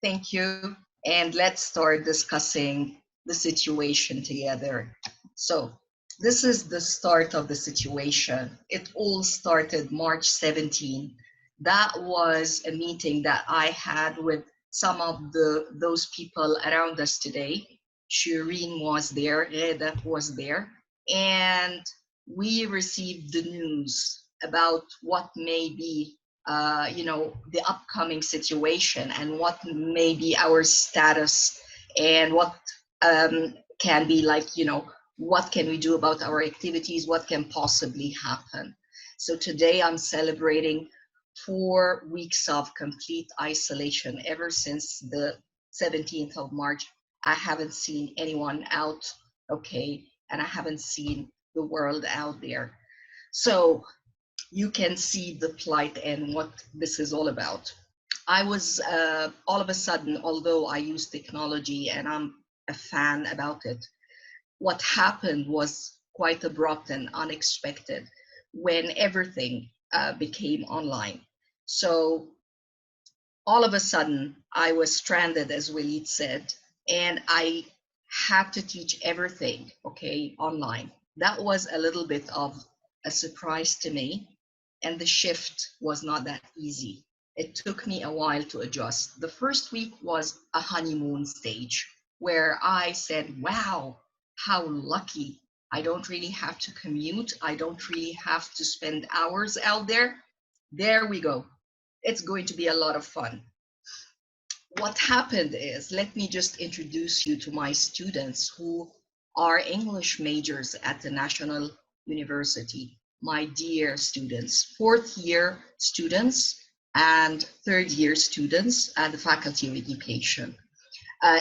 Thank you. And let's start discussing the situation together. So this is the start of the situation. It all started March 17. That was a meeting that I had with some of those people around us today. Shireen was there, Reda was there, and we received the news about what may be the upcoming situation and what may be our status and what can be like, what can we do about our activities, what can possibly happen. So today I'm celebrating 4 weeks of complete isolation. Ever since the 17th of March, I haven't seen anyone out, okay, and I haven't seen the world out there. So you can see the plight and what this is all about. I was all of a sudden, although I use technology and I'm a fan about it, what happened was quite abrupt and unexpected when everything became online. So all of a sudden, I was stranded, as Walid said, and I had to teach everything, okay, online. that was a little bit of a surprise to me. And the shift was not that easy. It took me a while to adjust. The first week was a honeymoon stage where I said, wow, how lucky. I don't really have to commute. I don't really have to spend hours out there. There we go. It's going to be a lot of fun. What happened is, let me just introduce you to my students who are English majors at the National University. My dear students, fourth year students and third year students at the Faculty of Education.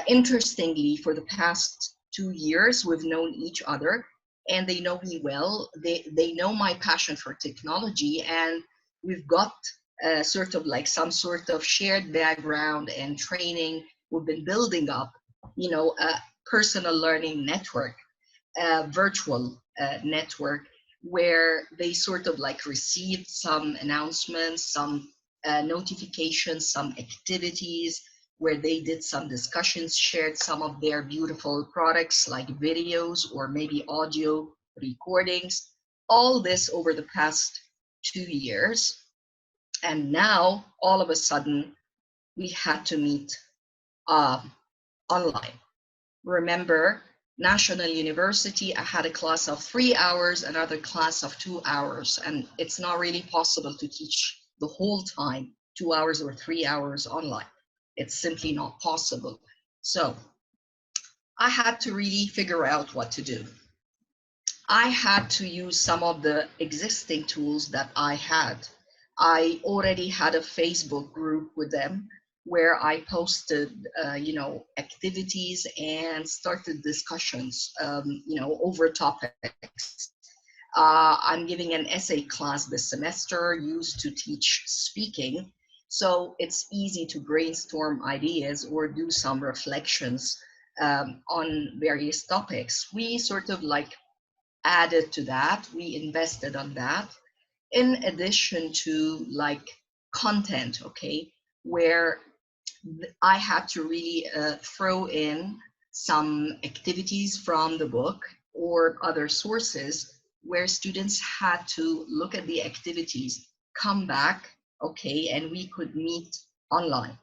Interestingly, for the past 2 years, we've known each other and they know me well. They know my passion for technology, and we've got sort of like some sort of shared background and training. We've been building up, you know, a personal learning network, a virtual network, where they sort of like received some announcements, some notifications, some activities, where they did some discussions, shared some of their beautiful products like videos or maybe audio recordings, all this over the past 2 years. And now, all of a sudden, we had to meet online. Remember, National University, I had a class of 3 hours, another class of 2 hours, and it's not really possible to teach the whole time 2 hours or 3 hours online. It's simply not possible. So I had to really figure out what to do. I had to use some of the existing tools that I had. I already had a Facebook group with them where I posted, you know, activities and started discussions, you know, over topics. I'm giving an essay class this semester used to teach speaking. So it's easy to brainstorm ideas or do some reflections on various topics. We sort of like added to that, we invested on that, in addition to like content, okay, where I had to really throw in some activities from the book or other sources where students had to look at the activities, come back, okay, and we could meet online.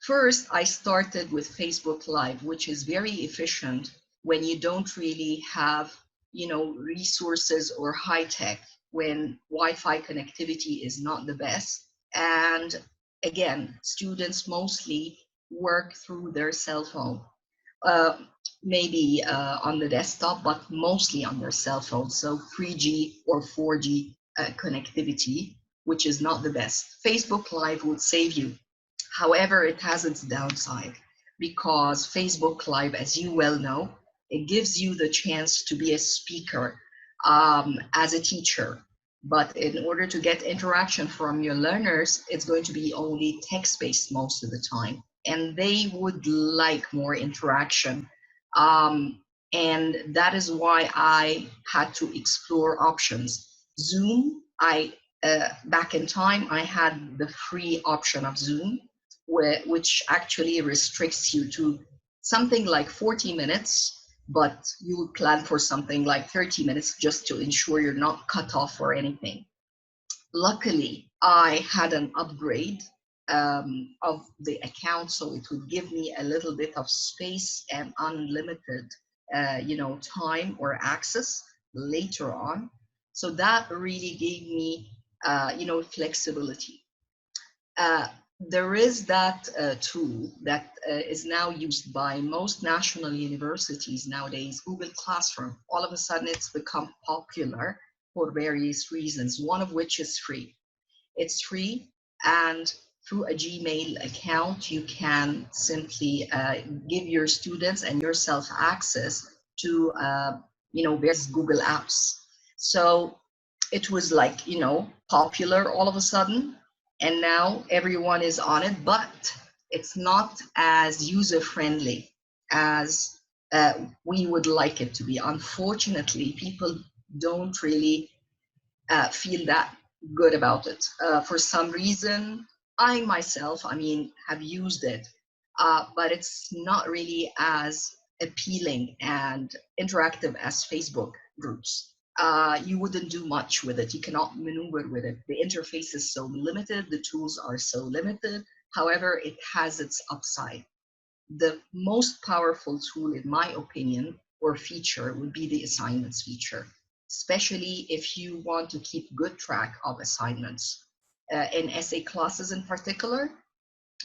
First, I started with Facebook Live, which is very efficient when you don't really have, you know, resources or high tech, when Wi-Fi connectivity is not the best. And again, students mostly work through their cell phone, maybe on the desktop, but mostly on their cell phone. So 3G or 4G connectivity, which is not the best. Facebook Live would save you. However, it has its downside, because Facebook Live, as you well know, it gives you the chance to be a speaker as a teacher. But in order to get interaction from your learners, it's going to be only text-based most of the time. And they would like more interaction. And that is why I had to explore options. Zoom, back in time, I had the free option of Zoom, which actually restricts you to something like 40 minutes, but you would plan for something like 30 minutes just to ensure you're not cut off or anything. Luckily, I had an upgrade of the account, so it would give me a little bit of space and unlimited you know, time or access later on. So that really gave me you know, flexibility. There is that tool that is now used by most national universities nowadays, Google Classroom. All of a sudden, it's become popular for various reasons, one of which is free. It's free, and through a Gmail account, you can simply give your students and yourself access to you know, various Google apps. So it was like, you know, popular all of a sudden, and now everyone is on it, but it's not as user-friendly as we would like it to be. Unfortunately, people don't really feel that good about it. For some reason, I myself, I mean, have used it, but it's not really as appealing and interactive as Facebook. groups. You wouldn't do much with it. You cannot maneuver with it. The interface is so limited. The tools are so limited. However, it has its upside. The most powerful tool, in my opinion, or feature would be the assignments feature, especially if you want to keep good track of assignments in essay classes in particular.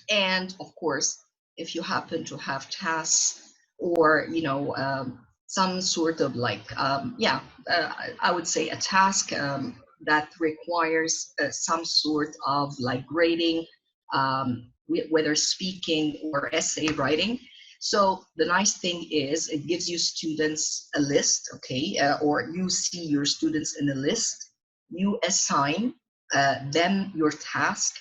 And of course, if you happen to have tasks or, some sort of like, I would say a task that requires some sort of like grading, whether speaking or essay writing. So the nice thing is it gives you students a list, okay, or you see your students in a list, you assign them your task,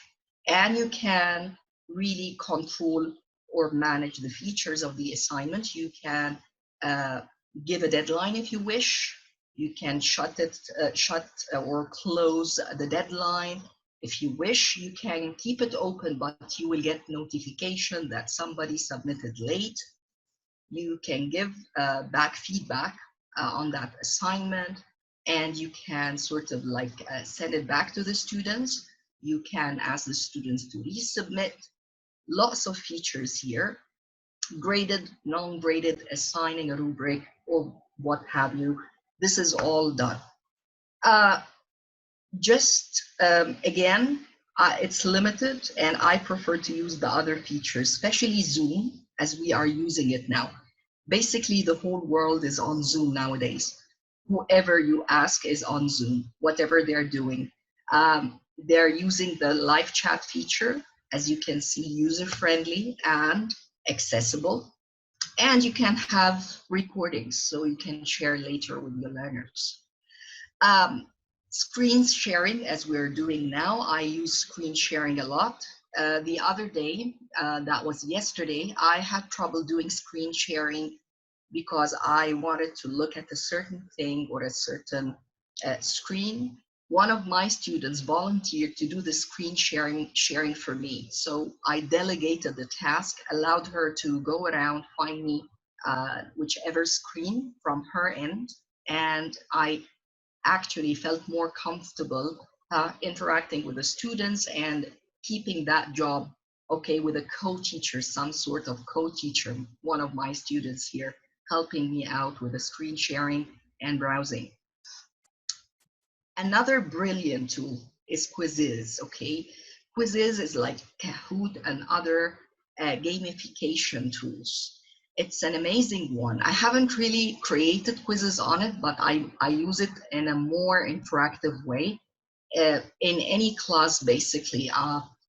and you can really control or manage the features of the assignment. You can give a deadline if you wish. You can shut or close the deadline. If you wish, you can keep it open, but you will get notification that somebody submitted late. You can give back feedback on that assignment, and you can sort of like send it back to the students. You can ask the students to resubmit. Lots of features here, graded, non-graded, assigning a rubric, or what have you. This is all done. Again, it's limited, and I prefer to use the other features, especially Zoom, as we are using it now. Basically, the whole world is on Zoom nowadays. Whoever you ask is on Zoom, whatever they're doing. They're using the live chat feature, as you can see, user-friendly and accessible. And you can have recordings, so you can share later with your learners. Screen sharing, as we're doing now, I use screen sharing a lot. The other day, that was yesterday, I had trouble doing screen sharing because I wanted to look at a certain thing or a certain screen. One of my students volunteered to do the screen sharing for me. So I delegated the task, allowed her to go around, find me whichever screen from her end, and I actually felt more comfortable interacting with the students and keeping that job, okay, with a co-teacher, some sort of co-teacher, one of my students here, helping me out with the screen sharing and browsing. Another brilliant tool is Quizzes, okay? Quizzes is like Kahoot and other gamification tools. It's an amazing one. I haven't really created quizzes on it, but I use it in a more interactive way in any class, basically,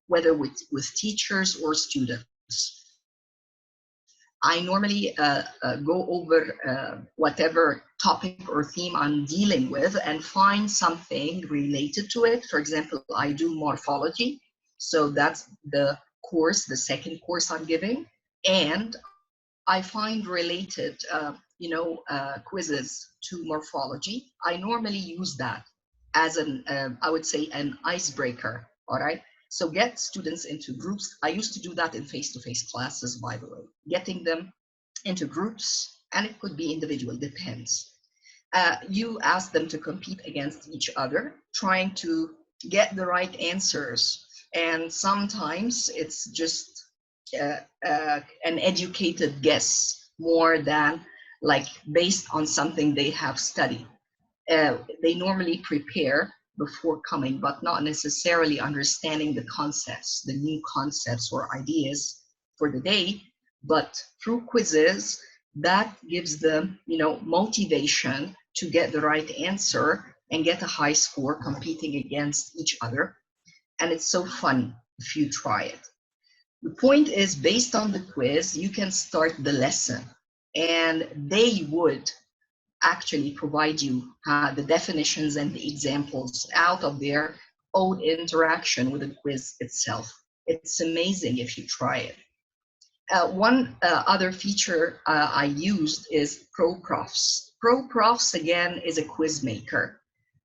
whether with teachers or students. I normally go over whatever topic or theme I'm dealing with and find something related to it. For example, I do morphology. So that's the course, the second course I'm giving. And I find related, quizzes to morphology. I normally use that as I would say, an icebreaker, all right? So get students into groups. I used to do that in face-to-face classes, by the way, getting them into groups, and it could be individual, depends. You ask them to compete against each other, trying to get the right answers. And sometimes it's just an educated guess more than like based on something they have studied. They normally prepare before coming, but not necessarily understanding the concepts, the new concepts or ideas for the day. But through quizzes, that gives them, motivation to get the right answer and get a high score competing against each other. And it's so fun if you try it. The point is, based on the quiz, you can start the lesson, and they would actually provide you the definitions and the examples out of their own interaction with the quiz itself. It's amazing if you try it. One other feature I used is ProProfs. ProProfs, again, is a quiz maker.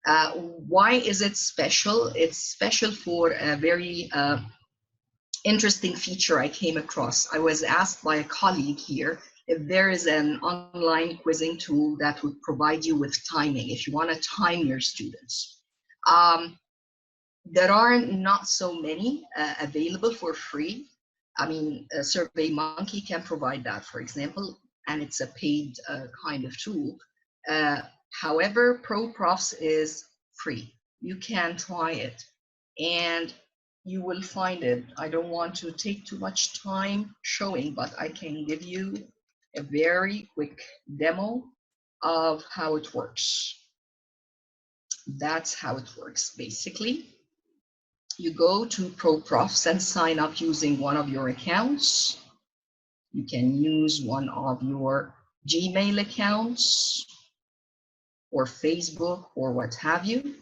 Why is it special? It's special for a very interesting feature I came across. I was asked by a colleague here if there is an online quizzing tool that would provide you with timing, if you want to time your students. There are not so many available for free. I mean, SurveyMonkey can provide that, for example, and it's a paid kind of tool. However, ProProfs is free. You can try it and you will find it. I don't want to take too much time showing, but I can give you a very quick demo of how it works. That's how it works, basically. You go to ProProfs and sign up using one of your accounts. You can use one of your Gmail accounts or Facebook or what have you.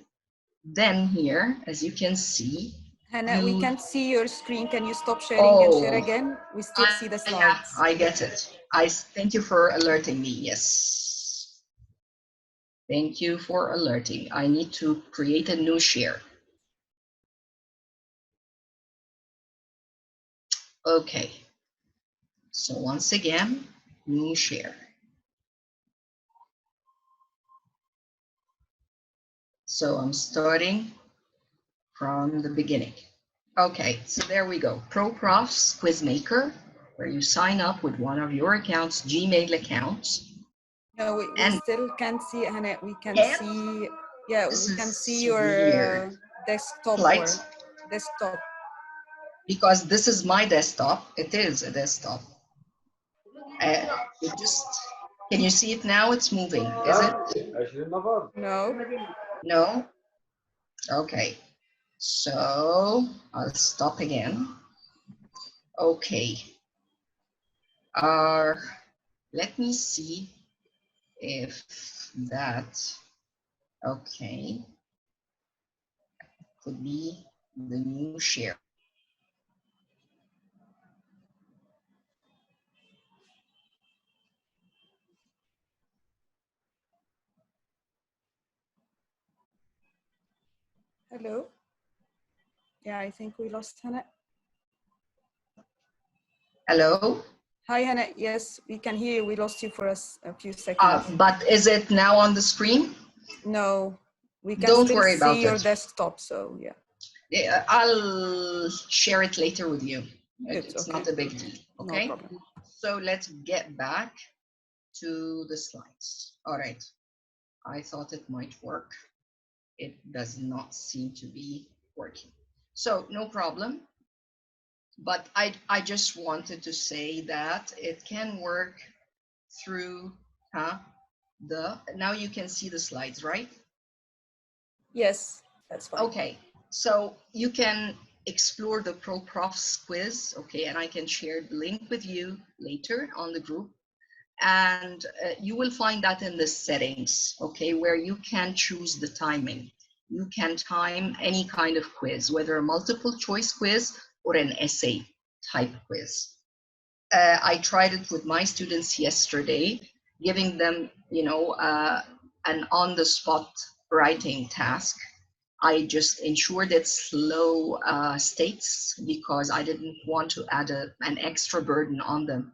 Then here, as you can see, Hanna, we can't see your screen. Can you stop sharing and share again? We still see the slides. Yeah, I get it. Thank you for alerting me. Yes. Thank you for alerting. I need to create a new share. Okay. So once again, new share. So I'm starting from the beginning. Okay, so there we go. ProProfs Quizmaker, where you sign up with one of your accounts, Gmail accounts. No, we still can't see, Hanna. We can see, yeah, we can see your desktop or desktop. Because this is my desktop. It is a desktop. It just, can you see it now? It's moving, is it? No. No? Okay. So I'll stop again. Okay. Let me see if that, okay, could be the new share. Hello? Yeah, I think we lost Hanna. Hello? Hi, Hanna. Yes, we can hear you. We lost you for a few seconds. But is it now on the screen? No, we can Don't still worry about see your it. desktop, so yeah. I'll share it later with you. It's okay. Not a big deal, okay? No problem. So let's get back to the slides. All right, I thought it might work. It does not seem to be working. So no problem. But I just wanted to say that it can work through now you can see the slides, right? Yes, that's fine. Okay, so you can explore the ProProfs quiz, okay, and I can share the link with you later on the group. And you will find that in the settings, okay, where you can choose the timing. You can time any kind of quiz, whether a multiple choice quiz or an essay type quiz. I tried it with my students yesterday, giving them, an on-the-spot writing task. I just ensured it's low stakes because I didn't want to add an extra burden on them.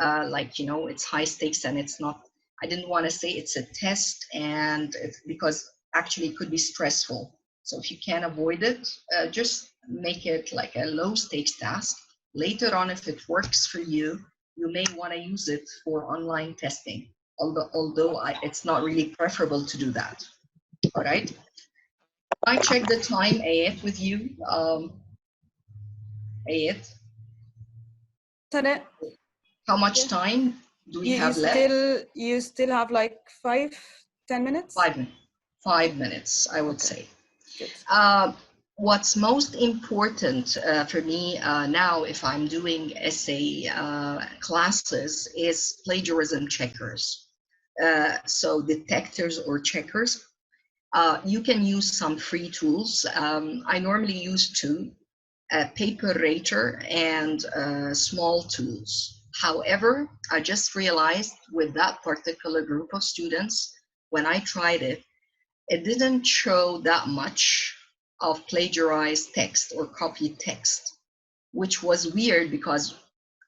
It's high stakes and it's not, I didn't want to say it's a test and because actually it could be stressful. So if you can avoid it, just make it like a low stakes task. Later on, if it works for you, you may want to use it for online testing, although it's not really preferable to do that. All right. I check the time, Ayat, with you. Ayat, how much time do we have left? You still have like 5-10 minutes? 5 minutes, I would say. Good. What's most important for me now, if I'm doing essay classes, is plagiarism checkers. So detectors or checkers. You can use some free tools. I normally use two, Paper Rater and small tools. However, I just realized with that particular group of students, when I tried it, it didn't show that much of plagiarized text or copied text, which was weird because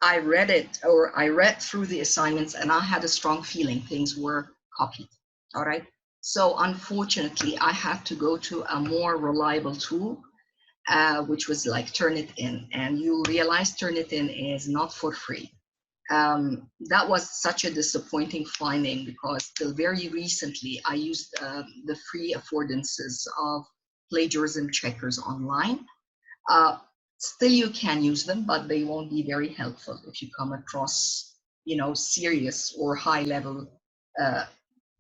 I read it, or I read through the assignments, and I had a strong feeling things were copied. All right. So unfortunately, I had to go to a more reliable tool, which was like Turnitin, and you realize Turnitin is not for free. That was such a disappointing finding, because till very recently I used the free affordances of Plagiarism Checkers online. Still you can use them, but they won't be very helpful if you come across, you know, serious or high level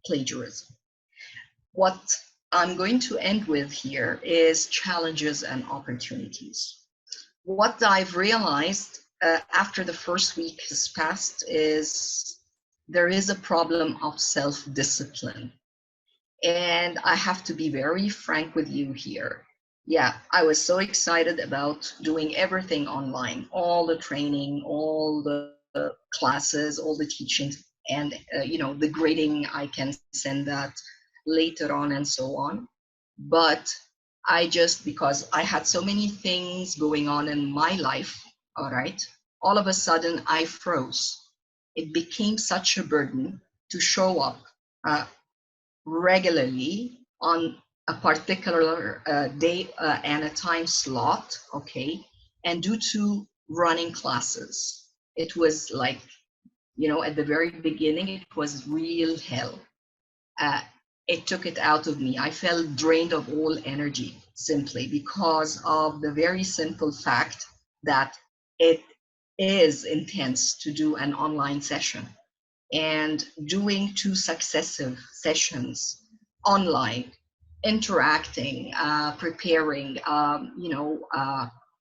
plagiarism. What I'm going to end with here is challenges and opportunities. What I've realized after the first week has passed is there is a problem of self-discipline. And I have to be very frank with you here. Yeah, I was so excited about doing everything online, all the training, all the classes, all the teachings, and you know, the grading, I can send that later on and so on. But I just, because I had so many things going on in my life, all right, all of a sudden I froze. It became such a burden to show up regularly on a particular day and a time slot, okay, and due to running classes, it was like, you know, at the very beginning, it was real hell. It took it out of me. I felt drained of all energy simply because of the very simple fact that it is intense to do an online session. And doing 2 successive sessions online, interacting, preparing,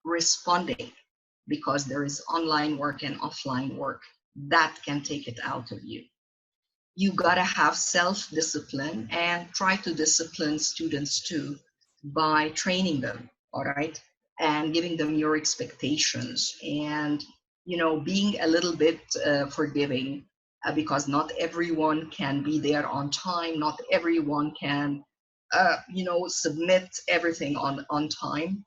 responding, because there is online work and offline work, that can take it out of you. You gotta have self-discipline and try to discipline students too by training them, all right? And giving them your expectations and, you know, being a little bit forgiving, because not everyone can be there on time. Not everyone can, submit everything on time.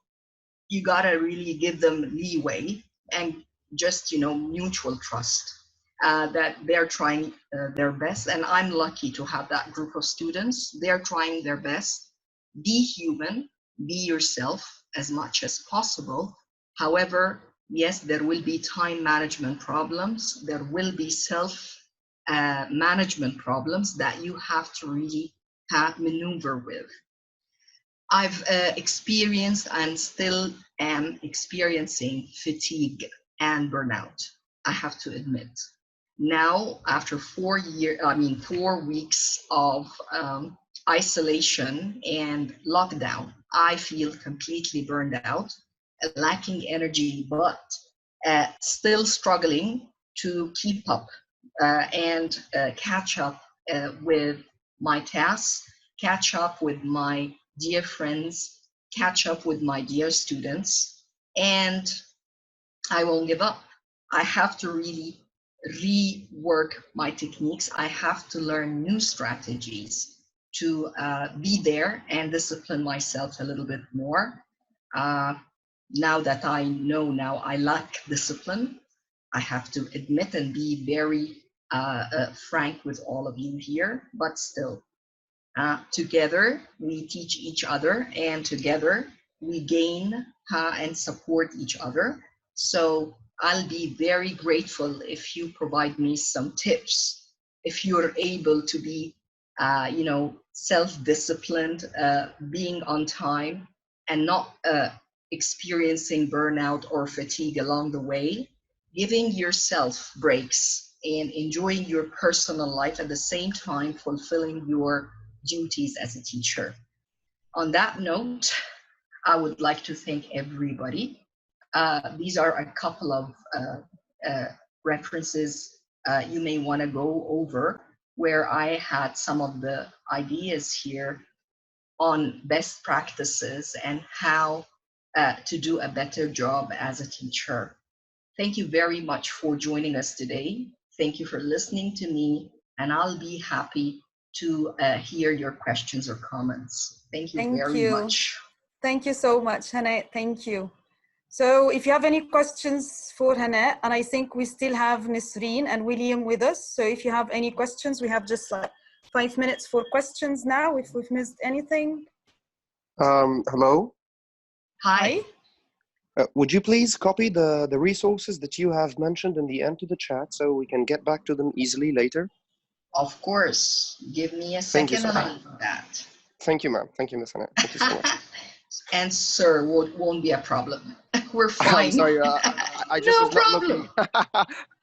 You gotta really give them leeway and just, mutual trust that they're trying their best. And I'm lucky to have that group of students. They're trying their best. Be human, be yourself as much as possible. However, yes, there will be time management problems. There will be management problems that you have to really maneuver with. I've experienced and still am experiencing fatigue and burnout, I have to admit. Now, after 4 weeks of isolation and lockdown, I feel completely burned out, lacking energy, but still struggling to keep up and catch up with my tasks, catch up with my dear friends, catch up with my dear students, and I won't give up. I have to really rework my techniques. I have to learn new strategies to be there and discipline myself a little bit more. Now that I know now I lack discipline, I have to admit and be very frank with all of you here, but still, together we teach each other, and together we gain and support each other. So I'll be very grateful if you provide me some tips, if you're able to be, self-disciplined, being on time, and not experiencing burnout or fatigue along the way, giving yourself breaks and enjoying your personal life at the same time, fulfilling your duties as a teacher. On that note, I would like to thank everybody. These are a couple of references you may want to go over, where I had some of the ideas here on best practices and how to do a better job as a teacher. Thank you very much for joining us today. Thank you for listening to me, and I'll be happy to hear your questions or comments. Thank you very much. Thank you so much, Hanna. Thank you. So if you have any questions for Hanna, and I think we still have Nisreen and William with us. So if you have any questions, we have just like 5 minutes for questions now, if we've missed anything. Hello. Hi. Would you please copy the resources that you have mentioned in the end to the chat so we can get back to them easily later? Of course. Give me a second and I'll do that. Thank you, ma'am. Thank you, Ms. Hanna. Thank you so much. And sir, won't be a problem. We're fine. I'm sorry, I just no was not problem. looking.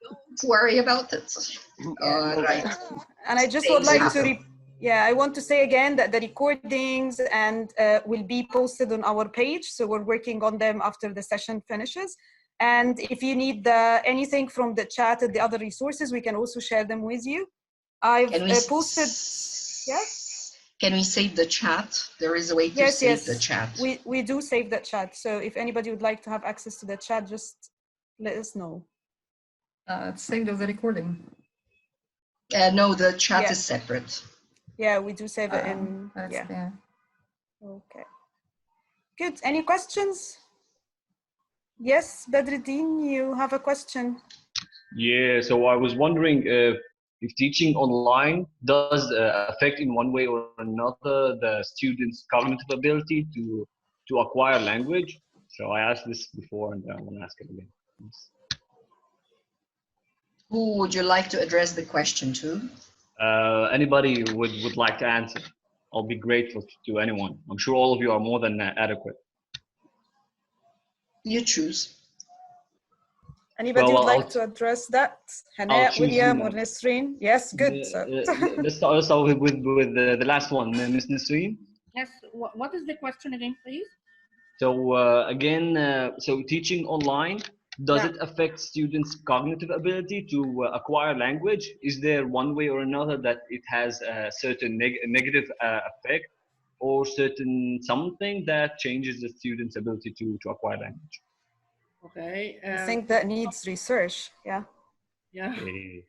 Don't worry about it. All right. And I just would like to, I want to say again that the recordings and will be posted on our page. So we're working on them after the session finishes. And if you need anything from the chat and the other resources, we can also share them with you. I've posted, Can we save the chat? There is a way to save the chat. We do save the chat. So if anybody would like to have access to the chat, just let us know. It's saved as a recording. No, the chat is separate. Yeah, we do save it in. Yeah. Okay. Good. Any questions? Yes, Badruddin, you have a question. Yeah, so I was wondering if teaching online does affect in one way or another the students' cognitive ability to acquire language. So I asked this before and I want to ask it again. Who would you like to address the question to? Anybody would like to answer. I'll be grateful to anyone. I'm sure all of you are more than adequate. You choose. Anybody would like to address that? Hanna, William, or Nisreen? Yes, good. Let's start with the last one, Ms. Nisreen. Yes, what is the question again, please? So again, so teaching online, does it affect students' cognitive ability to acquire language? Is there one way or another that it has a certain negative effect, or certain something that changes the student's ability to acquire language? Okay. I think that needs research. Yeah.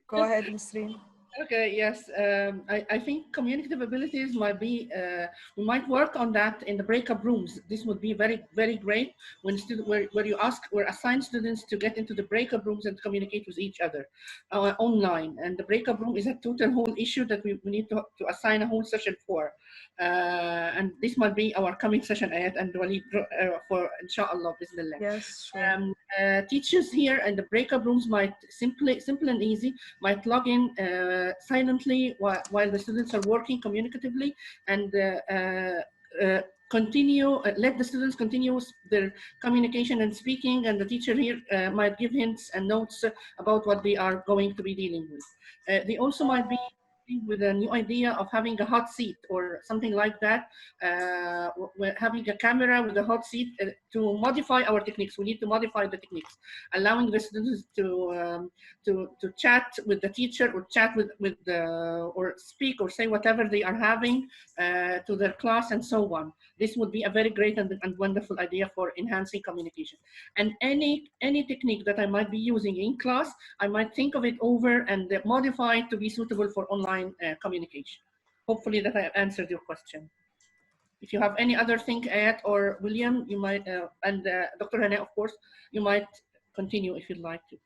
Go ahead, Nisreen. Okay, yes. I think communicative abilities might be, we might work on that in the breakout rooms. This would be very, very great when where you assign students to get into the breakout rooms and communicate with each other online. And the breakout room is a total whole issue that we need to assign a whole session for. And this might be our coming session, Ayat and Walid, for inshallah, bismillah. Yes, sure. Teachers here and the breakout rooms might simple and easy, might log in silently while the students are working communicatively and let the students continue their communication and speaking, and the teacher here might give hints and notes about what they are going to be dealing with. They also might be with a new idea of having a hot seat or something like that, having a camera with a hot seat to modify our techniques. We need to modify the techniques, allowing the students to chat with the teacher or chat or speak or say whatever they are having to their class and so on. This would be a very great and wonderful idea for enhancing communication. And any technique that I might be using in class, I might think of it over and modify it to be suitable for online communication. Hopefully that I answered your question. If you have any other thing, Ayat or William, you might, and Dr. Hanna, of course, you might continue if you'd like to.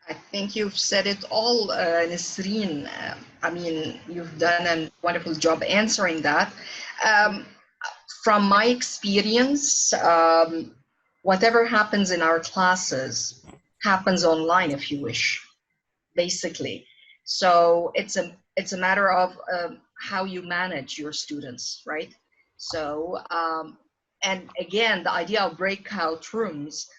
I think you've said it all, Nisreen. I mean, you've done a wonderful job answering that. From my experience, whatever happens in our classes happens online, if you wish, basically. So it's a matter of how you manage your students, right? So, and again, the idea of breakout rooms,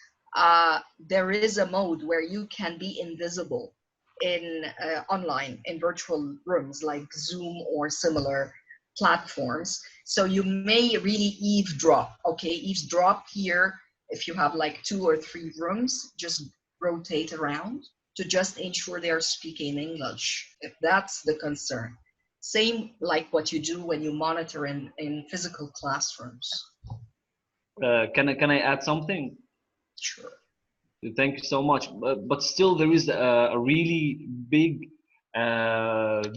there is a mode where you can be invisible in online, in virtual rooms like Zoom or similar platforms. So you may really eavesdrop, okay? Eavesdrop here, if you have like 2 or 3 rooms, just rotate around to just ensure they're speaking English, if that's the concern. Same like what you do when you monitor in physical classrooms. Can I add something? Sure. Thank you so much. But still, there is a really big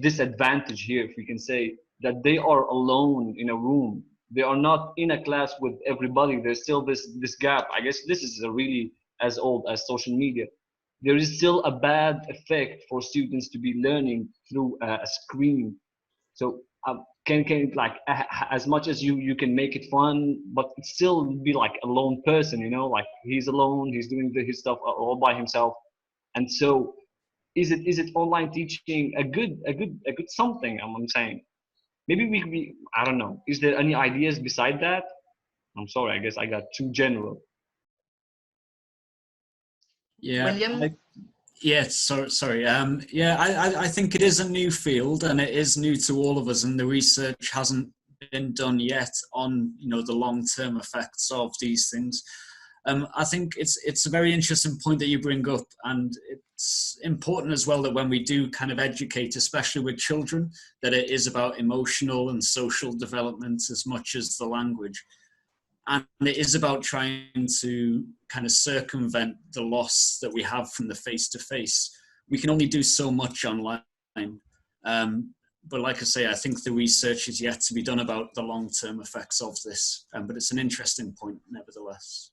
disadvantage here, if we can say, that they are alone in a room. They are not in a class with everybody. There's still this gap. I guess this is a really as old as social media. There is still a bad effect for students to be learning through a screen. So can like as much as you can make it fun, but still be like a lone person, you know, like he's alone, he's doing his stuff all by himself. And so is it online teaching a good something? I'm saying maybe we I don't know. Is there any ideas beside that? I'm sorry, I guess I got too general. Yeah. William? Yes, sorry. Yeah, I think it is a new field, and it is new to all of us, and the research hasn't been done yet on, you know, the long-term effects of these things. I think it's a very interesting point that you bring up, and it's important as well that when we do kind of educate, especially with children, that it is about emotional and social development as much as the language. And it is about trying to kind of circumvent the loss that we have from the face-to-face. We can only do so much online. But like I say, I think the research is yet to be done about the long-term effects of this. But it's an interesting point, nevertheless.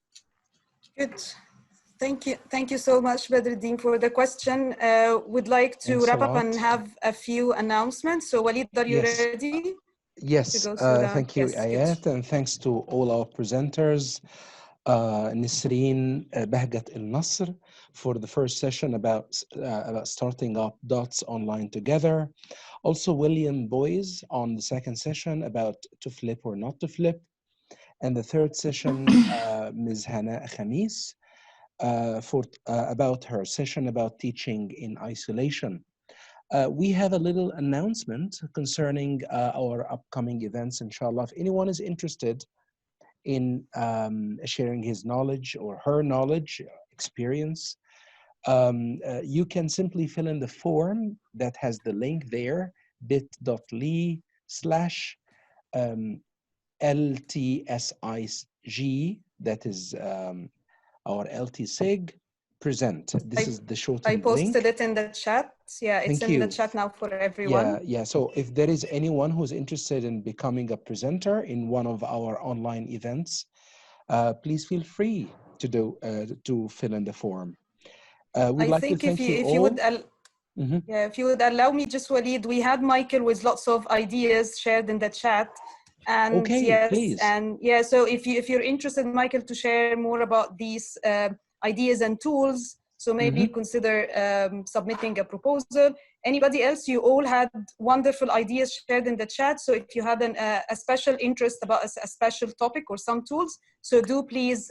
Good. Thank you so much, Badruddin, for the question. Would like to wrap up and have a few announcements. So Walid, are you ready? Yes, thank you, Ayat, and thanks to all our presenters, Nisreen, Bahgat al-Nasr, for the first session about starting up dots online together. Also, William Boyes on the second session about to flip or not to flip. And the third session, Ms. Hanna Huggies, about her session about teaching in isolation. We have a little announcement concerning our upcoming events, inshallah. If anyone is interested in sharing his knowledge or her knowledge, experience, you can simply fill in the form that has the link there, bit.ly/LTSIG, that is our LTSIG present. This is the shortened link. I posted it in the chat. Yeah, it's in the chat now for everyone. Yeah. So if there is anyone who's interested in becoming a presenter in one of our online events, please feel free to fill in the form. We'd like to thank you all. If you would allow me, just Walid, we had Michael with lots of ideas shared in the chat. And please. And yeah, so if you're interested, Michael, to share more about these ideas and tools, so maybe consider submitting a proposal. Anybody else? You all had wonderful ideas shared in the chat. So if you had a special interest about a special topic or some tools, so do please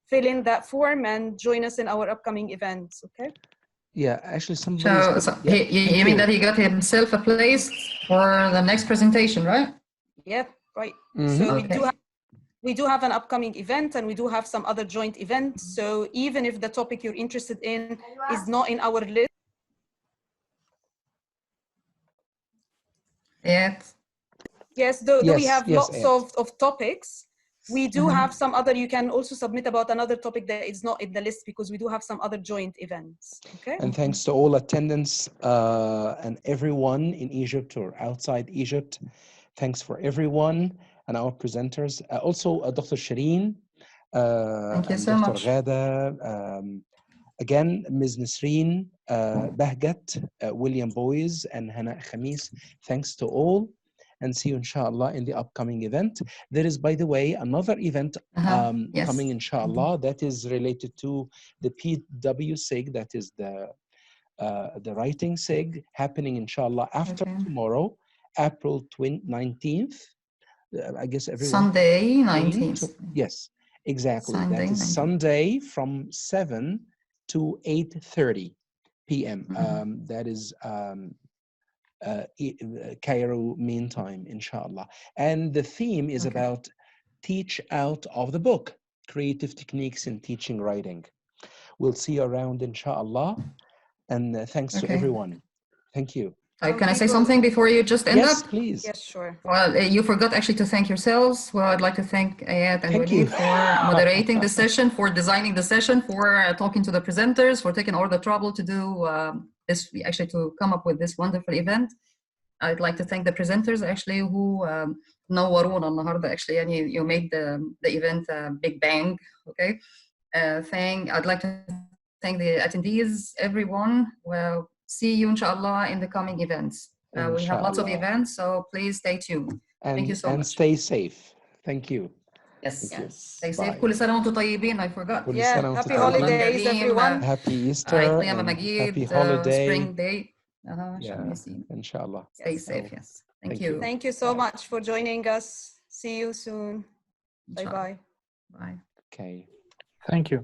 fill in that form and join us in our upcoming events, okay? Yeah, actually somebody... you mean that he got himself a place for the next presentation, right? Yeah, right. So we do have an upcoming event, and we do have some other joint events. So even if the topic you're interested in is not in our list. Yes, though we have lots of topics. We do have some other, you can also submit about another topic that is not in the list, because we do have some other joint events, okay? And thanks to all attendants and everyone in Egypt or outside Egypt. Thanks for everyone and our presenters. Also, Dr. Shireen, thank you and so Dr. much. Ghada, again, Ms. Nisreen, Bahgat, William Boyes, and Hanna Huggies. Thanks to all, and see you, inshallah, in the upcoming event. There is, by the way, another event coming, inshallah, that is related to the PW SIG, that is the writing SIG, happening, inshallah, after tomorrow, April 19th. I guess everyone... Sunday, 19th. So, yes, exactly. Sunday, that is 19th. Sunday from 7 to 8:30 p.m. That is Cairo mean time, inshallah. And the theme is about teach out of the book, creative techniques in teaching writing. We'll see you around, inshallah. And thanks to everyone. Thank you. Can I say something before you just end up? Yes, please. Yes, sure. Well, you forgot actually to thank yourselves. Well, I'd like to thank Ayat and Walid for moderating the session, for designing the session, for talking to the presenters, for taking all the trouble to do this, actually to come up with this wonderful event. I'd like to thank the presenters actually who نورونا النهارده actually يعني you made the event a big bang. Okay. I'd like to thank the attendees, everyone. Well, see you inshallah in the coming events. We have lots of events, so please stay tuned. Thank you so much. And stay safe. Thank you. Yes. Thank you. Stay safe. Bye. كل سنة وانتم طيبين. I forgot. Yeah. Happy holidays, everyone. Happy Easter and happy holiday. Spring day. Yeah. Inshallah. Stay safe. Yes. Thank you. Thank you so much for joining us. See you soon. Bye-bye. Bye. Okay. Thank you.